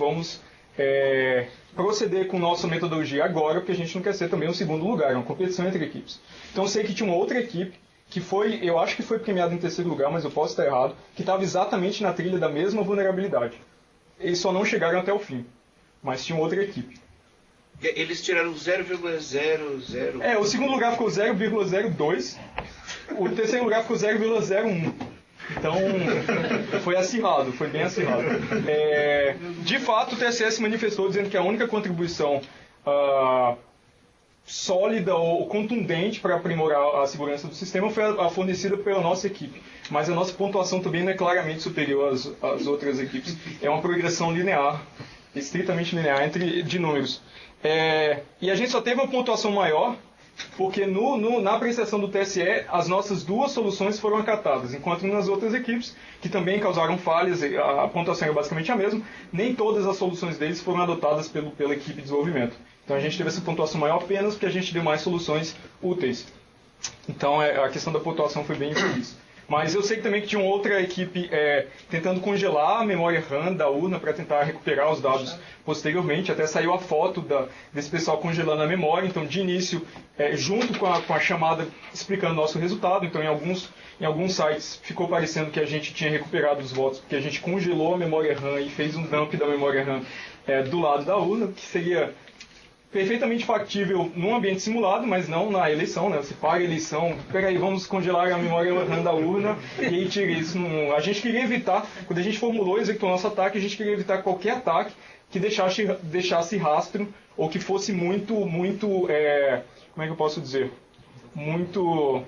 proceder com nossa metodologia agora, porque a gente não quer ser também um segundo lugar, é uma competição entre equipes. Então eu sei que tinha uma outra equipe, que foi, eu acho que foi premiada em terceiro lugar, mas eu posso estar errado, que estava exatamente na trilha da mesma vulnerabilidade. Eles só não chegaram até o fim, mas tinha outra equipe. Eles tiraram 0,00... o segundo lugar ficou 0,02, o terceiro lugar ficou 0,01. Então, foi acirrado, foi bem acirrado. De fato, o TSE se manifestou dizendo que a única contribuição sólida ou contundente para aprimorar a segurança do sistema foi a fornecida pela nossa equipe. Mas a nossa pontuação também não é claramente superior às outras equipes. É uma progressão linear, estritamente linear, de números. E a gente só teve uma pontuação maior porque na apreciação do TSE, as nossas duas soluções foram acatadas, enquanto nas outras equipes, que também causaram falhas, a pontuação é basicamente a mesma, nem todas as soluções deles foram adotadas pela equipe de desenvolvimento. Então a gente teve essa pontuação maior apenas porque a gente deu mais soluções úteis. Então a questão da pontuação foi bem infeliz. Mas eu sei também que tinha uma outra equipe tentando congelar a memória RAM da urna para tentar recuperar os dados posteriormente. Até saiu a foto desse pessoal congelando a memória. Então, de início, junto com a chamada explicando o nosso resultado. Então, em alguns sites ficou parecendo que a gente tinha recuperado os votos porque a gente congelou a memória RAM e fez um dump da memória RAM do lado da urna, que seria perfeitamente factível num ambiente simulado, mas não na eleição, né? Você paga a eleição, peraí, vamos congelar a memória RAM da urna e aí tira isso. A gente queria evitar, quando a gente formulou e executou nosso ataque, a gente queria evitar qualquer ataque que deixasse rastro ou que fosse muito, como é que eu posso dizer? Muito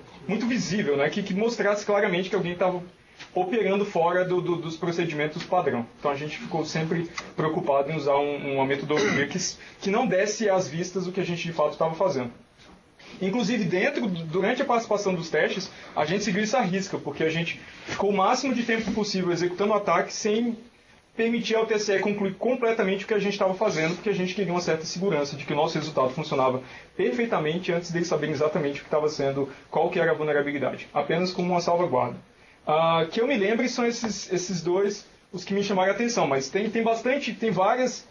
visível, né? Que mostrasse claramente que alguém estava operando fora dos procedimentos padrão. Então a gente ficou sempre preocupado em usar uma metodologia que não desse às vistas o que a gente de fato estava fazendo. Inclusive, durante a participação dos testes, a gente seguiu isso à risca, porque a gente ficou o máximo de tempo possível executando o ataque sem permitir ao TSE concluir completamente o que a gente estava fazendo, porque a gente queria uma certa segurança de que o nosso resultado funcionava perfeitamente antes deles saberem exatamente o que estava sendo, qual que era a vulnerabilidade, apenas como uma salvaguarda. Que eu me lembre são esses dois os que me chamaram a atenção, mas tem várias.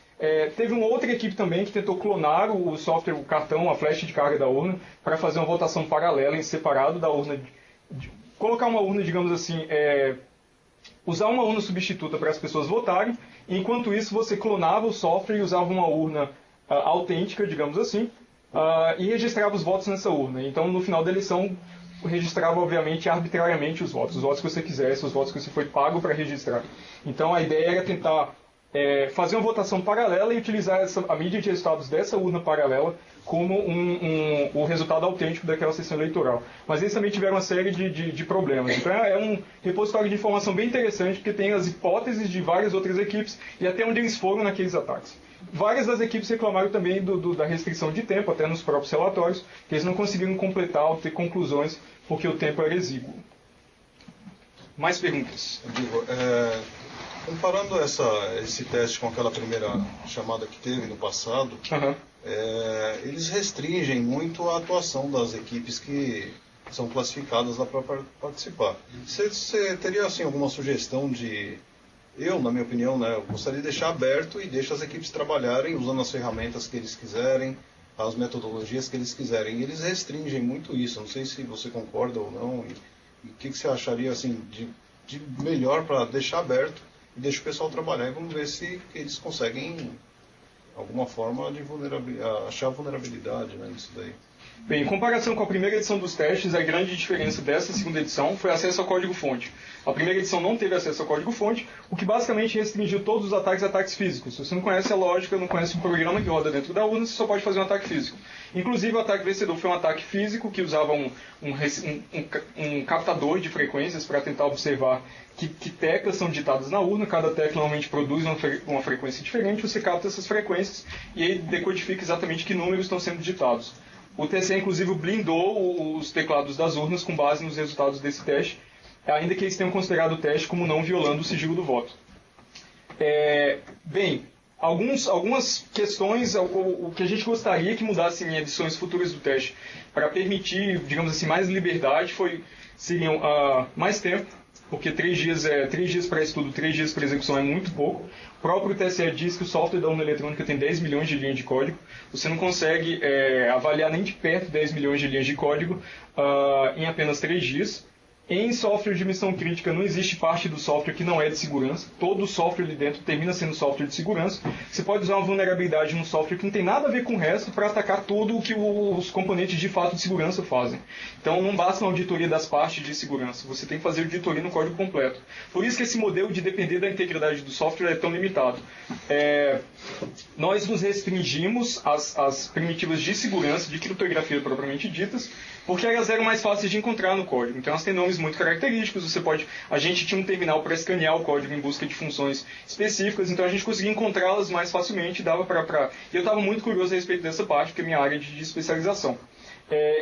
Teve uma outra equipe também que tentou clonar o software, o cartão, a flash de carga da urna, para fazer uma votação paralela em separado da urna. Colocar uma urna, digamos assim, usar uma urna substituta para as pessoas votarem, e enquanto isso você clonava o software e usava uma urna autêntica, digamos assim, e registrava os votos nessa urna. Então, no final da eleição, registrava, obviamente, arbitrariamente os votos que você quisesse, os votos que você foi pago para registrar. Então, a ideia era tentar fazer uma votação paralela e utilizar a mídia de resultados dessa urna paralela como o resultado autêntico daquela sessão eleitoral. Mas eles também tiveram uma série de problemas. Então é um repositório de informação bem interessante, porque tem as hipóteses de várias outras equipes e até onde eles foram naqueles ataques. Várias das equipes reclamaram também da restrição de tempo, até nos próprios relatórios, que eles não conseguiram completar ou ter conclusões porque o tempo era exíguo. Mais perguntas? Comparando esse teste com aquela primeira chamada que teve no passado, eles restringem muito a atuação das equipes que são classificadas lá para participar. Você teria assim, alguma sugestão de... Eu, na minha opinião, eu gostaria de deixar aberto e deixar as equipes trabalharem usando as ferramentas que eles quiserem, as metodologias que eles quiserem. E eles restringem muito isso. Não sei se você concorda ou não. E o que você acharia assim, de melhor para deixar aberto e deixar o pessoal trabalhar. E vamos ver se eles conseguem, alguma forma, de achar vulnerabilidade nisso daí. Bem, em comparação com a primeira edição dos testes, a grande diferença dessa segunda edição foi acesso ao código-fonte. A primeira edição não teve acesso ao código-fonte, o que basicamente restringiu todos os ataques físicos. Se você não conhece a lógica, não conhece o programa que roda dentro da urna, você só pode fazer um ataque físico. Inclusive, o ataque vencedor foi um ataque físico que usava um captador de frequências para tentar observar que teclas são digitadas na urna. Cada tecla normalmente produz uma frequência diferente, você capta essas frequências e aí decodifica exatamente que números estão sendo digitados. O TSE, inclusive, blindou os teclados das urnas com base nos resultados desse teste, ainda que eles tenham considerado o teste como não violando o sigilo do voto. Bem, algumas questões, o que a gente gostaria que mudasse em edições futuras do teste para permitir, digamos assim, mais liberdade seriam mais tempo, porque 3 dias para estudo, 3 dias para execução é muito pouco. O próprio TSE diz que o software da urna eletrônica tem 10 milhões de linhas de código. Você não consegue avaliar nem de perto 10 milhões de linhas de código em apenas 3 dias. Em software de missão crítica não existe parte do software que não é de segurança. Todo o software ali dentro termina sendo software de segurança. Você pode usar uma vulnerabilidade no software que não tem nada a ver com o resto para atacar tudo o que os componentes de fato de segurança fazem. Então não basta uma auditoria das partes de segurança. Você tem que fazer auditoria no código completo. Por isso que esse modelo de depender da integridade do software é tão limitado. Nós nos restringimos às primitivas de segurança, de criptografia propriamente ditas, porque elas eram mais fáceis de encontrar no código. Então elas têm nomes muito característicos. A gente tinha um terminal para escanear o código em busca de funções específicas, então a gente conseguia encontrá-las mais facilmente. E eu estava muito curioso a respeito dessa parte, porque é minha área de especialização.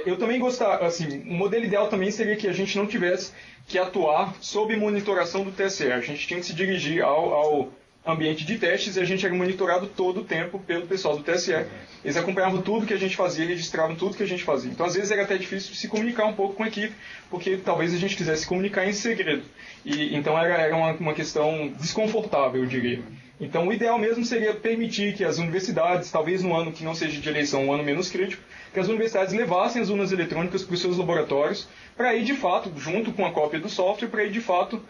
Eu também gostava, assim, o modelo ideal também seria que a gente não tivesse que atuar sob monitoração do TSE. A gente tinha que se dirigir ao ambiente de testes e a gente era monitorado todo o tempo pelo pessoal do TSE. Eles acompanhavam tudo que a gente fazia, registravam tudo que a gente fazia. Então, às vezes, era até difícil se comunicar um pouco com a equipe, porque talvez a gente quisesse se comunicar em segredo. Então, era uma questão desconfortável, eu diria. Então, o ideal mesmo seria permitir que as universidades, talvez no ano que não seja de eleição, um ano menos crítico, que as universidades levassem as urnas eletrônicas para os seus laboratórios, para ir de fato, junto com a cópia do software, para ir de fato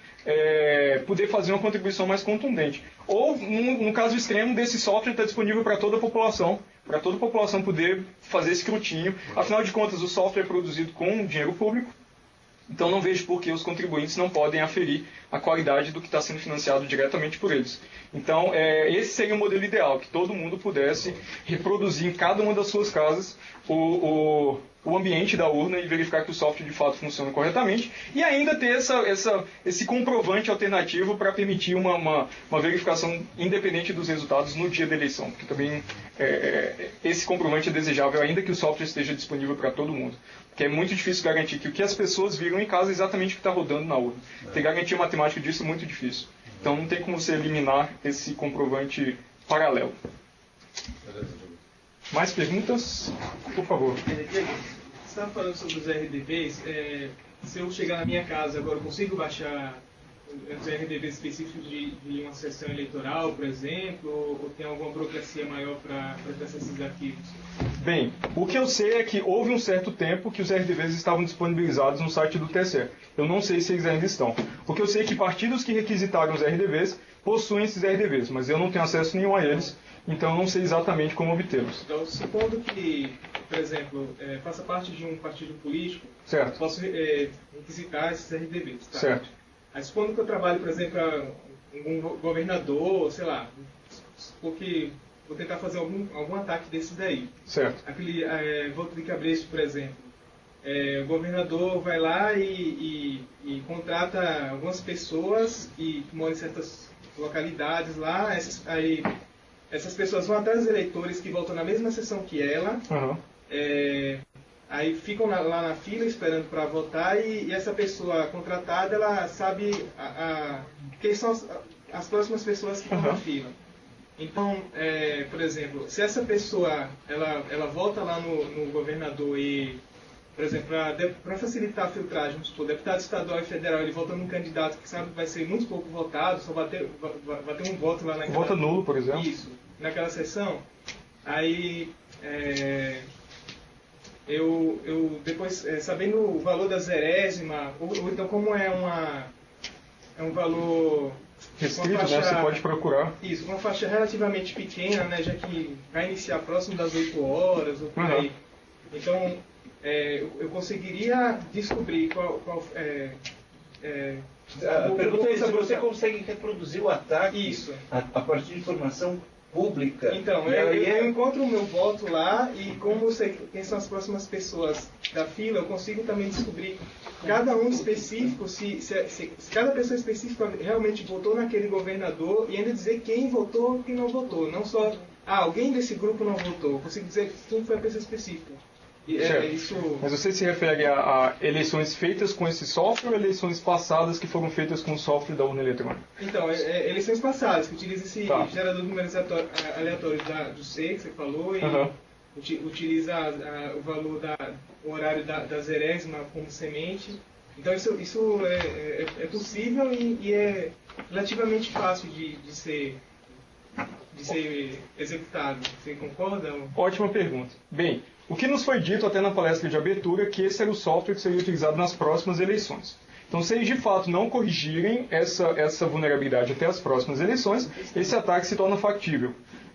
poder fazer uma contribuição mais contundente. Ou, no caso extremo, desse software estar disponível para toda a população poder fazer escrutínio. Afinal de contas, o software é produzido com dinheiro público, então não vejo por que os contribuintes não podem aferir a qualidade do que está sendo financiado diretamente por eles. Então, esse seria o modelo ideal, que todo mundo pudesse reproduzir em cada uma das suas casas o ambiente da urna e verificar que o software de fato funciona corretamente, e ainda ter esse comprovante alternativo para permitir uma verificação independente dos resultados no dia da eleição, porque também esse comprovante é desejável ainda que o software esteja disponível para todo mundo, porque é muito difícil garantir que o que as pessoas viram em casa é exatamente o que está rodando na urna. Ter garantia matemática disso é muito difícil. Então não tem como você eliminar esse comprovante paralelo. Mais perguntas? Por favor. Você estava falando sobre os RDVs. Se eu chegar na minha casa agora, eu consigo baixar os RDVs específicos de uma sessão eleitoral, por exemplo? Ou tem alguma burocracia maior para acessar esses arquivos? Bem, o que eu sei é que houve um certo tempo que os RDVs estavam disponibilizados no site do TSE. Eu não sei se eles ainda estão. O que eu sei é que partidos que requisitaram os RDVs possuem esses RDVs, mas eu não tenho acesso nenhum a eles, então eu não sei exatamente como obtê-los. Então, supondo que, por exemplo, faça parte de um partido político, certo, posso requisitar esses RDVs. Tá? Certo. Aí, supondo que eu trabalho, por exemplo, algum governador, sei lá, porque vou tentar fazer algum ataque desses daí. Certo. Aquele voto de Cabresto, por exemplo. O governador vai lá e contrata algumas pessoas que moram em certas localidades lá. Essas pessoas vão atrás dos eleitores que votam na mesma sessão que ela. Uhum. Aí ficam lá na fila esperando para votar e essa pessoa contratada, ela sabe quem são as próximas pessoas que estão na fila. Então, por exemplo, se essa pessoa ela vota lá no governador e, por exemplo, para facilitar a filtragem, o deputado estadual e federal, ele vota num candidato que sabe que vai ser muito pouco votado, só vai ter um voto lá naquela... Voto nulo, por exemplo. Isso, naquela sessão. Aí, eu depois, sabendo o valor da zerésima, ou então como é um valor... restrito, né? Você pode procurar. Isso, uma faixa relativamente pequena, né? Já que vai iniciar próximo das 8 horas, ou por aí. Então, eu conseguiria descobrir qual a pergunta é se você consegue reproduzir o ataque isso. A partir de informação pública. Então, eu encontro o meu voto lá e como eu sei quem são as próximas pessoas da fila, eu consigo também descobrir cada um específico, se cada pessoa específica realmente votou naquele governador e ainda dizer quem votou e quem não votou. Não só, alguém desse grupo não votou. Eu consigo dizer quem foi a pessoa específica. Mas você se refere a eleições feitas com esse software ou eleições passadas que foram feitas com o software da urna eletrônica? Então, eleições passadas, que utiliza esse gerador de números aleatórios do C, que você falou, e utiliza o valor o horário da zerésima como semente. Então, isso é possível e é relativamente fácil de ser executado. Você concorda? Ótima pergunta. Bem, o que nos foi dito até na palestra de abertura que esse era o software que seria utilizado nas próximas eleições. Então, se eles de fato não corrigirem essa vulnerabilidade até as próximas eleições, esse ataque se torna factível.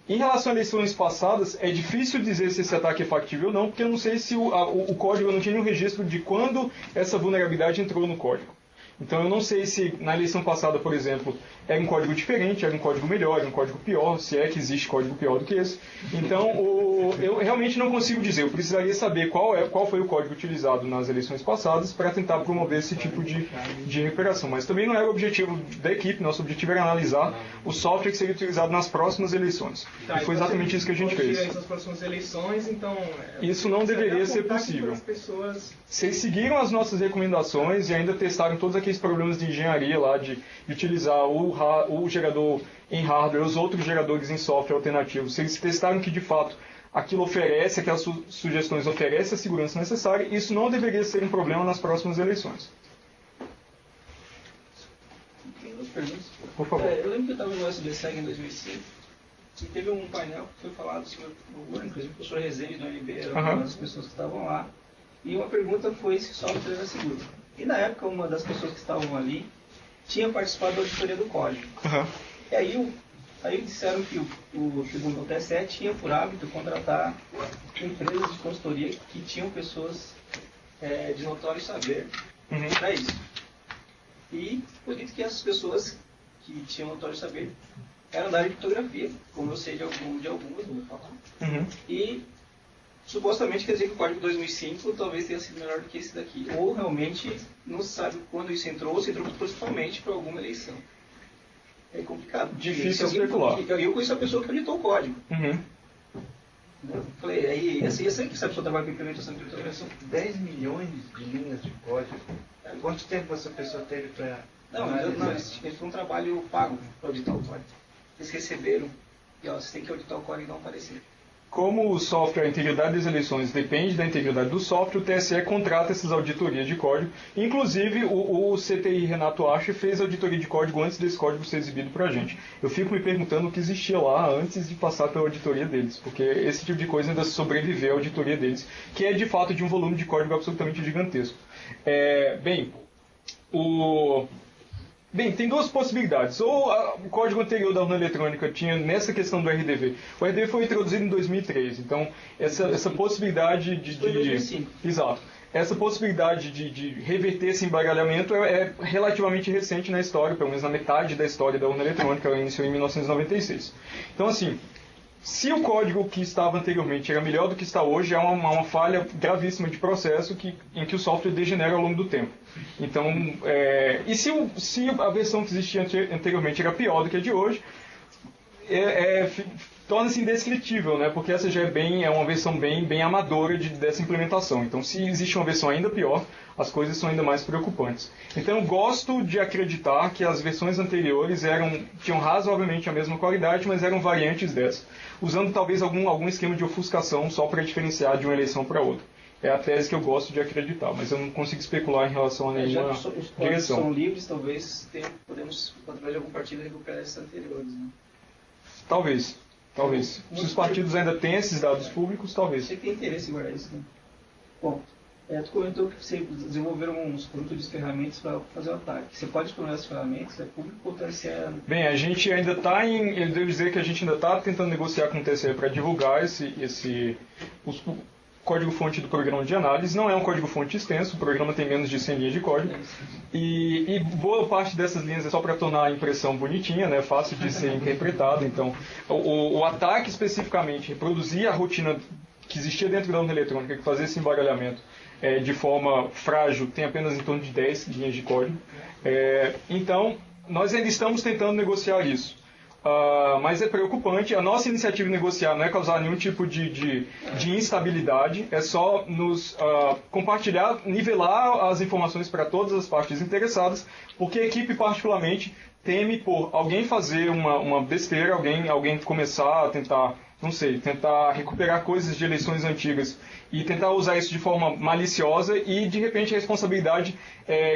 Em relação a eleições passadas, é difícil dizer se esse ataque é factível ou não, porque eu não sei se o código não tinha nenhum registro de quando essa vulnerabilidade entrou no código. Então eu não sei se na eleição passada, por exemplo, era um código diferente, era um código melhor, era um código pior, se é que existe código pior do que esse. Então eu realmente não consigo dizer, eu precisaria saber qual foi o código utilizado nas eleições passadas para tentar promover esse tipo de recuperação. Mas também não era o objetivo da equipe, nosso objetivo era analisar o software que seria utilizado nas próximas eleições. E foi exatamente isso que a gente fez. Nas próximas eleições, então, isso não deveria ser possível. Vocês seguiram as nossas recomendações e ainda testaram todos aqueles problemas de engenharia lá, de utilizar o gerador em hardware, os outros geradores em software alternativos. Vocês testaram que, de fato, aquilo oferece, aquelas sugestões oferecem a segurança necessária, isso não deveria ser um problema nas próximas eleições. Tem duas perguntas. Por favor. Eu lembro que eu estava no SBSEG em 2005 e teve um painel que foi falado sobre o Google, inclusive o professor Rezende do UNB, era uma das pessoas que estavam lá, e uma pergunta foi se o software era seguro. E na época, uma das pessoas que estavam ali tinha participado da auditoria do código. E aí disseram que segundo o TSE tinha por hábito contratar empresas de consultoria que tinham pessoas de notório saber para isso. E foi dito que essas pessoas que tinham notório saber eram da área de criptografia, como eu sei de algumas, não vou falar. E supostamente quer dizer que o código 2005 talvez tenha sido melhor do que esse daqui. Ou realmente não se sabe quando isso entrou, ou se entrou principalmente para alguma eleição. É complicado. Difícil especular. Eu conheço a pessoa que auditou o código. Eu falei, aí assim, eu sei que essa pessoa trabalha com implementação de criptografia. 10 milhões de linhas de código. Quanto tempo essa pessoa teve para... Não, eles foi um trabalho pago para auditar o código. Eles receberam, e você tem que auditar o código e dar um parecer. Como o software, a integridade das eleições depende da integridade do software, o TSE contrata essas auditorias de código. Inclusive, o CTI Renato Ache fez auditoria de código antes desse código ser exibido para a gente. Eu fico me perguntando o que existia lá antes de passar pela auditoria deles, porque esse tipo de coisa ainda sobreviveu à auditoria deles, que é de fato de um volume de código absolutamente gigantesco. Bem, tem duas possibilidades. Ou o código anterior da urna eletrônica tinha nessa questão do RDV. O RDV foi introduzido em 2003, então essa possibilidade de... Foi em 2005. Exato. essa possibilidade de reverter esse embaralhamento é relativamente recente na história, pelo menos na metade da história da urna eletrônica, ela iniciou em 1996. Então, assim, se o código que estava anteriormente era melhor do que está hoje, é uma falha gravíssima de processo em que o software degenera ao longo do tempo. Então, e se a versão que existia anteriormente era pior do que a de hoje, torna-se indescritível, né? Porque essa já é uma versão bem amadora dessa implementação. Então, se existe uma versão ainda pior, as coisas são ainda mais preocupantes. Então, eu gosto de acreditar que as versões anteriores tinham razoavelmente a mesma qualidade, mas eram variantes dessa, usando talvez algum esquema de ofuscação só para diferenciar de uma eleição para outra. É a tese que eu gosto de acreditar, mas eu não consigo especular em relação a nenhuma já que os códigos direção. são livres, talvez podemos, através de algum partido, recuperar esses anteriores, né? Talvez. Se os partidos ainda têm esses dados públicos, talvez. Você tem interesse em guardar isso, né? Bom, tu comentou que você desenvolveram uns produtos de ferramentas para fazer o ataque. Você pode explorar essas ferramentas? É público ou TSE? Bem, a gente ainda está eu devo dizer que a gente ainda está tentando negociar com o TSE para divulgar o código-fonte do programa de análise. Não é um código-fonte extenso, o programa tem menos de 100 linhas de código. E boa parte dessas linhas é só para tornar a impressão bonitinha, né, fácil de ser interpretado. Então, o ataque especificamente, reproduzir a rotina que existia dentro da urna eletrônica, que fazia esse embaralhamento de forma frágil, tem apenas em torno de 10 linhas de código. Então, nós ainda estamos tentando negociar isso. Mas é preocupante. A nossa iniciativa de negociar não é causar nenhum tipo de instabilidade, é só nos compartilhar, nivelar as informações para todas as partes interessadas, porque a equipe particularmente teme por alguém fazer uma besteira, alguém começar a tentar recuperar coisas de eleições antigas e tentar usar isso de forma maliciosa e, de repente, a responsabilidade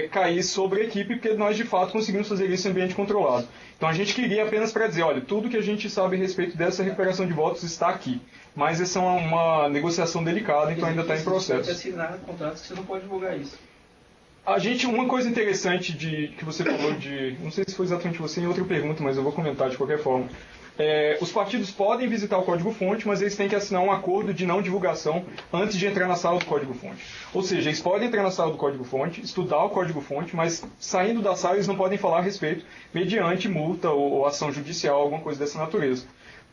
cair sobre a equipe, porque nós, de fato, conseguimos fazer isso em ambiente controlado. Então, a gente queria apenas para dizer, olha, tudo que a gente sabe a respeito dessa recuperação de votos está aqui. Mas essa é uma negociação delicada, então ainda está em processo. Você assinar contratos que você não pode divulgar isso. Uma coisa interessante que você falou não sei se foi exatamente você em outra pergunta, mas eu vou comentar de qualquer forma. Os partidos podem visitar o código-fonte, mas eles têm que assinar um acordo de não divulgação antes de entrar na sala do código-fonte. Ou seja, eles podem entrar na sala do código-fonte, estudar o código-fonte, mas saindo da sala eles não podem falar a respeito mediante multa ou ação judicial, alguma coisa dessa natureza.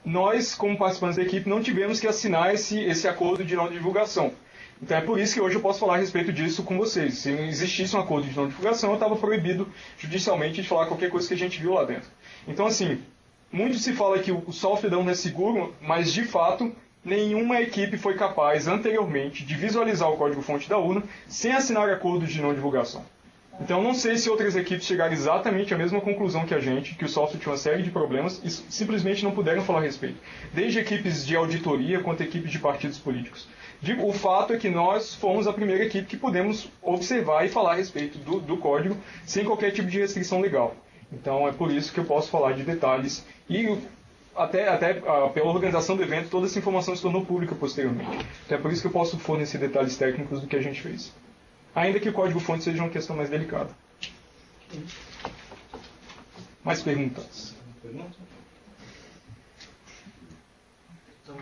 Nós, como participantes da equipe, não tivemos que assinar esse acordo de não divulgação. Então é por isso que hoje eu posso falar a respeito disso com vocês. Se não existisse um acordo de não divulgação, eu estava proibido judicialmente de falar qualquer coisa que a gente viu lá dentro. Então, assim, muito se fala que o software não é seguro, mas de fato nenhuma equipe foi capaz anteriormente de visualizar o código-fonte da urna sem assinar acordos de não divulgação. Então não sei se outras equipes chegaram exatamente à mesma conclusão que a gente, que o software tinha uma série de problemas e simplesmente não puderam falar a respeito. Desde equipes de auditoria quanto equipes de partidos políticos. O fato é que nós fomos a primeira equipe que pudemos observar e falar a respeito do código sem qualquer tipo de restrição legal. Então é por isso que eu posso falar de detalhes. E até pela organização do evento, toda essa informação se tornou pública posteriormente. Então é por isso que eu posso fornecer detalhes técnicos do que a gente fez. Ainda que o código-fonte seja uma questão mais delicada. Mais perguntas?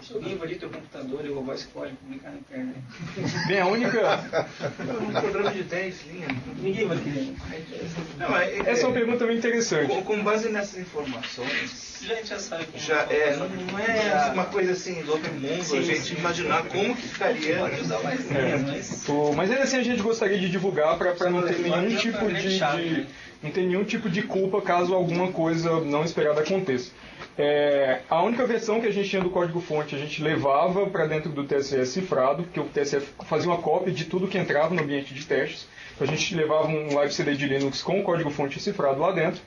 Se alguém invadir teu computador e roubar esse código e publicar na internet. Bem, a única... Um programa de 10 linhas. Ninguém vai querer. Essa é uma pergunta bem interessante. Com base nessas informações, A gente já sabe como não é uma coisa assim do outro mundo, a gente imaginar como que ficaria. Pode usar mais linhas, Mas ainda assim a gente gostaria de divulgar para não ter nenhum tipo não ter nenhum tipo de culpa caso alguma coisa não esperada aconteça. A única versão que a gente tinha do código-fonte a gente levava para dentro do TSE cifrado, porque o TSE fazia uma cópia de tudo que entrava no ambiente de testes. Então, a gente levava um live CD de Linux com o código-fonte cifrado lá dentro.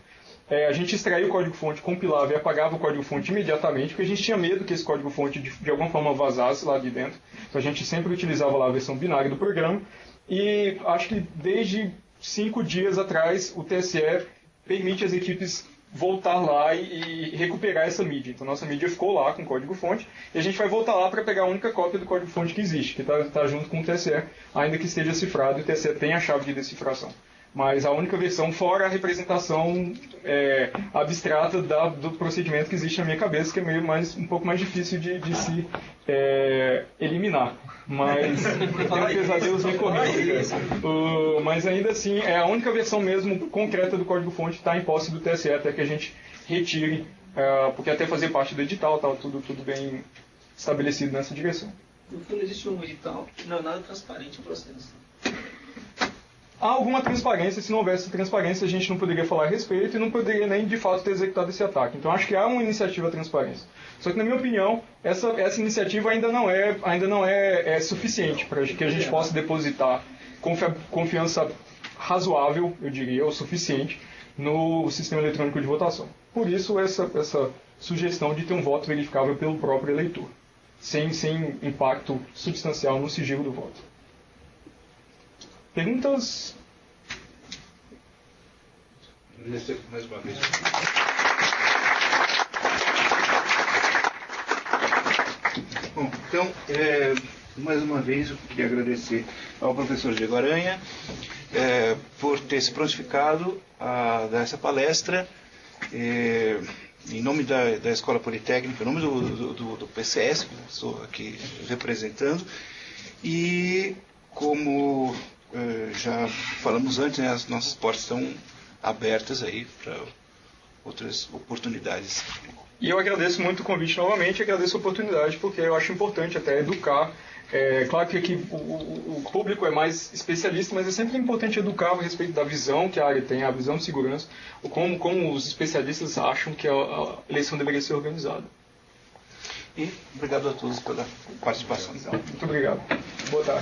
A gente extraía o código-fonte, compilava e apagava o código-fonte imediatamente, porque a gente tinha medo que esse código-fonte de alguma forma vazasse lá de dentro. Então, a gente sempre utilizava lá a versão binária do programa. E acho que desde 5 dias atrás o TSE permite às equipes voltar lá e recuperar essa mídia. Então, nossa mídia ficou lá com o código-fonte e a gente vai voltar lá para pegar a única cópia do código-fonte que existe, que está junto com o TSE, ainda que esteja cifrado e o TSE tem a chave de decifração. mas a única versão fora a representação abstrata do procedimento que existe na minha cabeça, que é um pouco mais difícil de se eliminar. Mas tenho pesadelos recorrentes. Mas ainda assim, é a única versão mesmo concreta do código-fonte está em posse do TSE, até que a gente retire, porque até fazer parte do edital, tá tudo bem estabelecido nessa direção. No fundo, existe um edital que não é nada transparente o processo. Há alguma transparência. Se não houvesse transparência, a gente não poderia falar a respeito e não poderia nem, de fato, ter executado esse ataque. Então, acho que há uma iniciativa à transparência. Só que, na minha opinião, essa iniciativa ainda não é suficiente para que a gente possa depositar confiança razoável, eu diria, ou suficiente, no sistema eletrônico de votação. Por isso, essa sugestão de ter um voto verificável pelo próprio eleitor, sem impacto substancial no sigilo do voto. Perguntas? Mais uma vez. Bom, então, mais uma vez, eu queria agradecer ao professor Diego Aranha por ter se prontificado a dar essa palestra em nome da Escola Politécnica, em nome do PCS, que eu estou aqui representando, e como já falamos antes, né, as nossas portas estão abertas aí para outras oportunidades. E eu agradeço muito o convite novamente, agradeço a oportunidade, porque eu acho importante até educar. Claro que aqui o público é mais especialista, mas é sempre importante educar a respeito da visão que a área tem, a visão de segurança, como os especialistas acham que a eleição deveria ser organizada. E obrigado a todos pela participação. Muito obrigado. Boa tarde.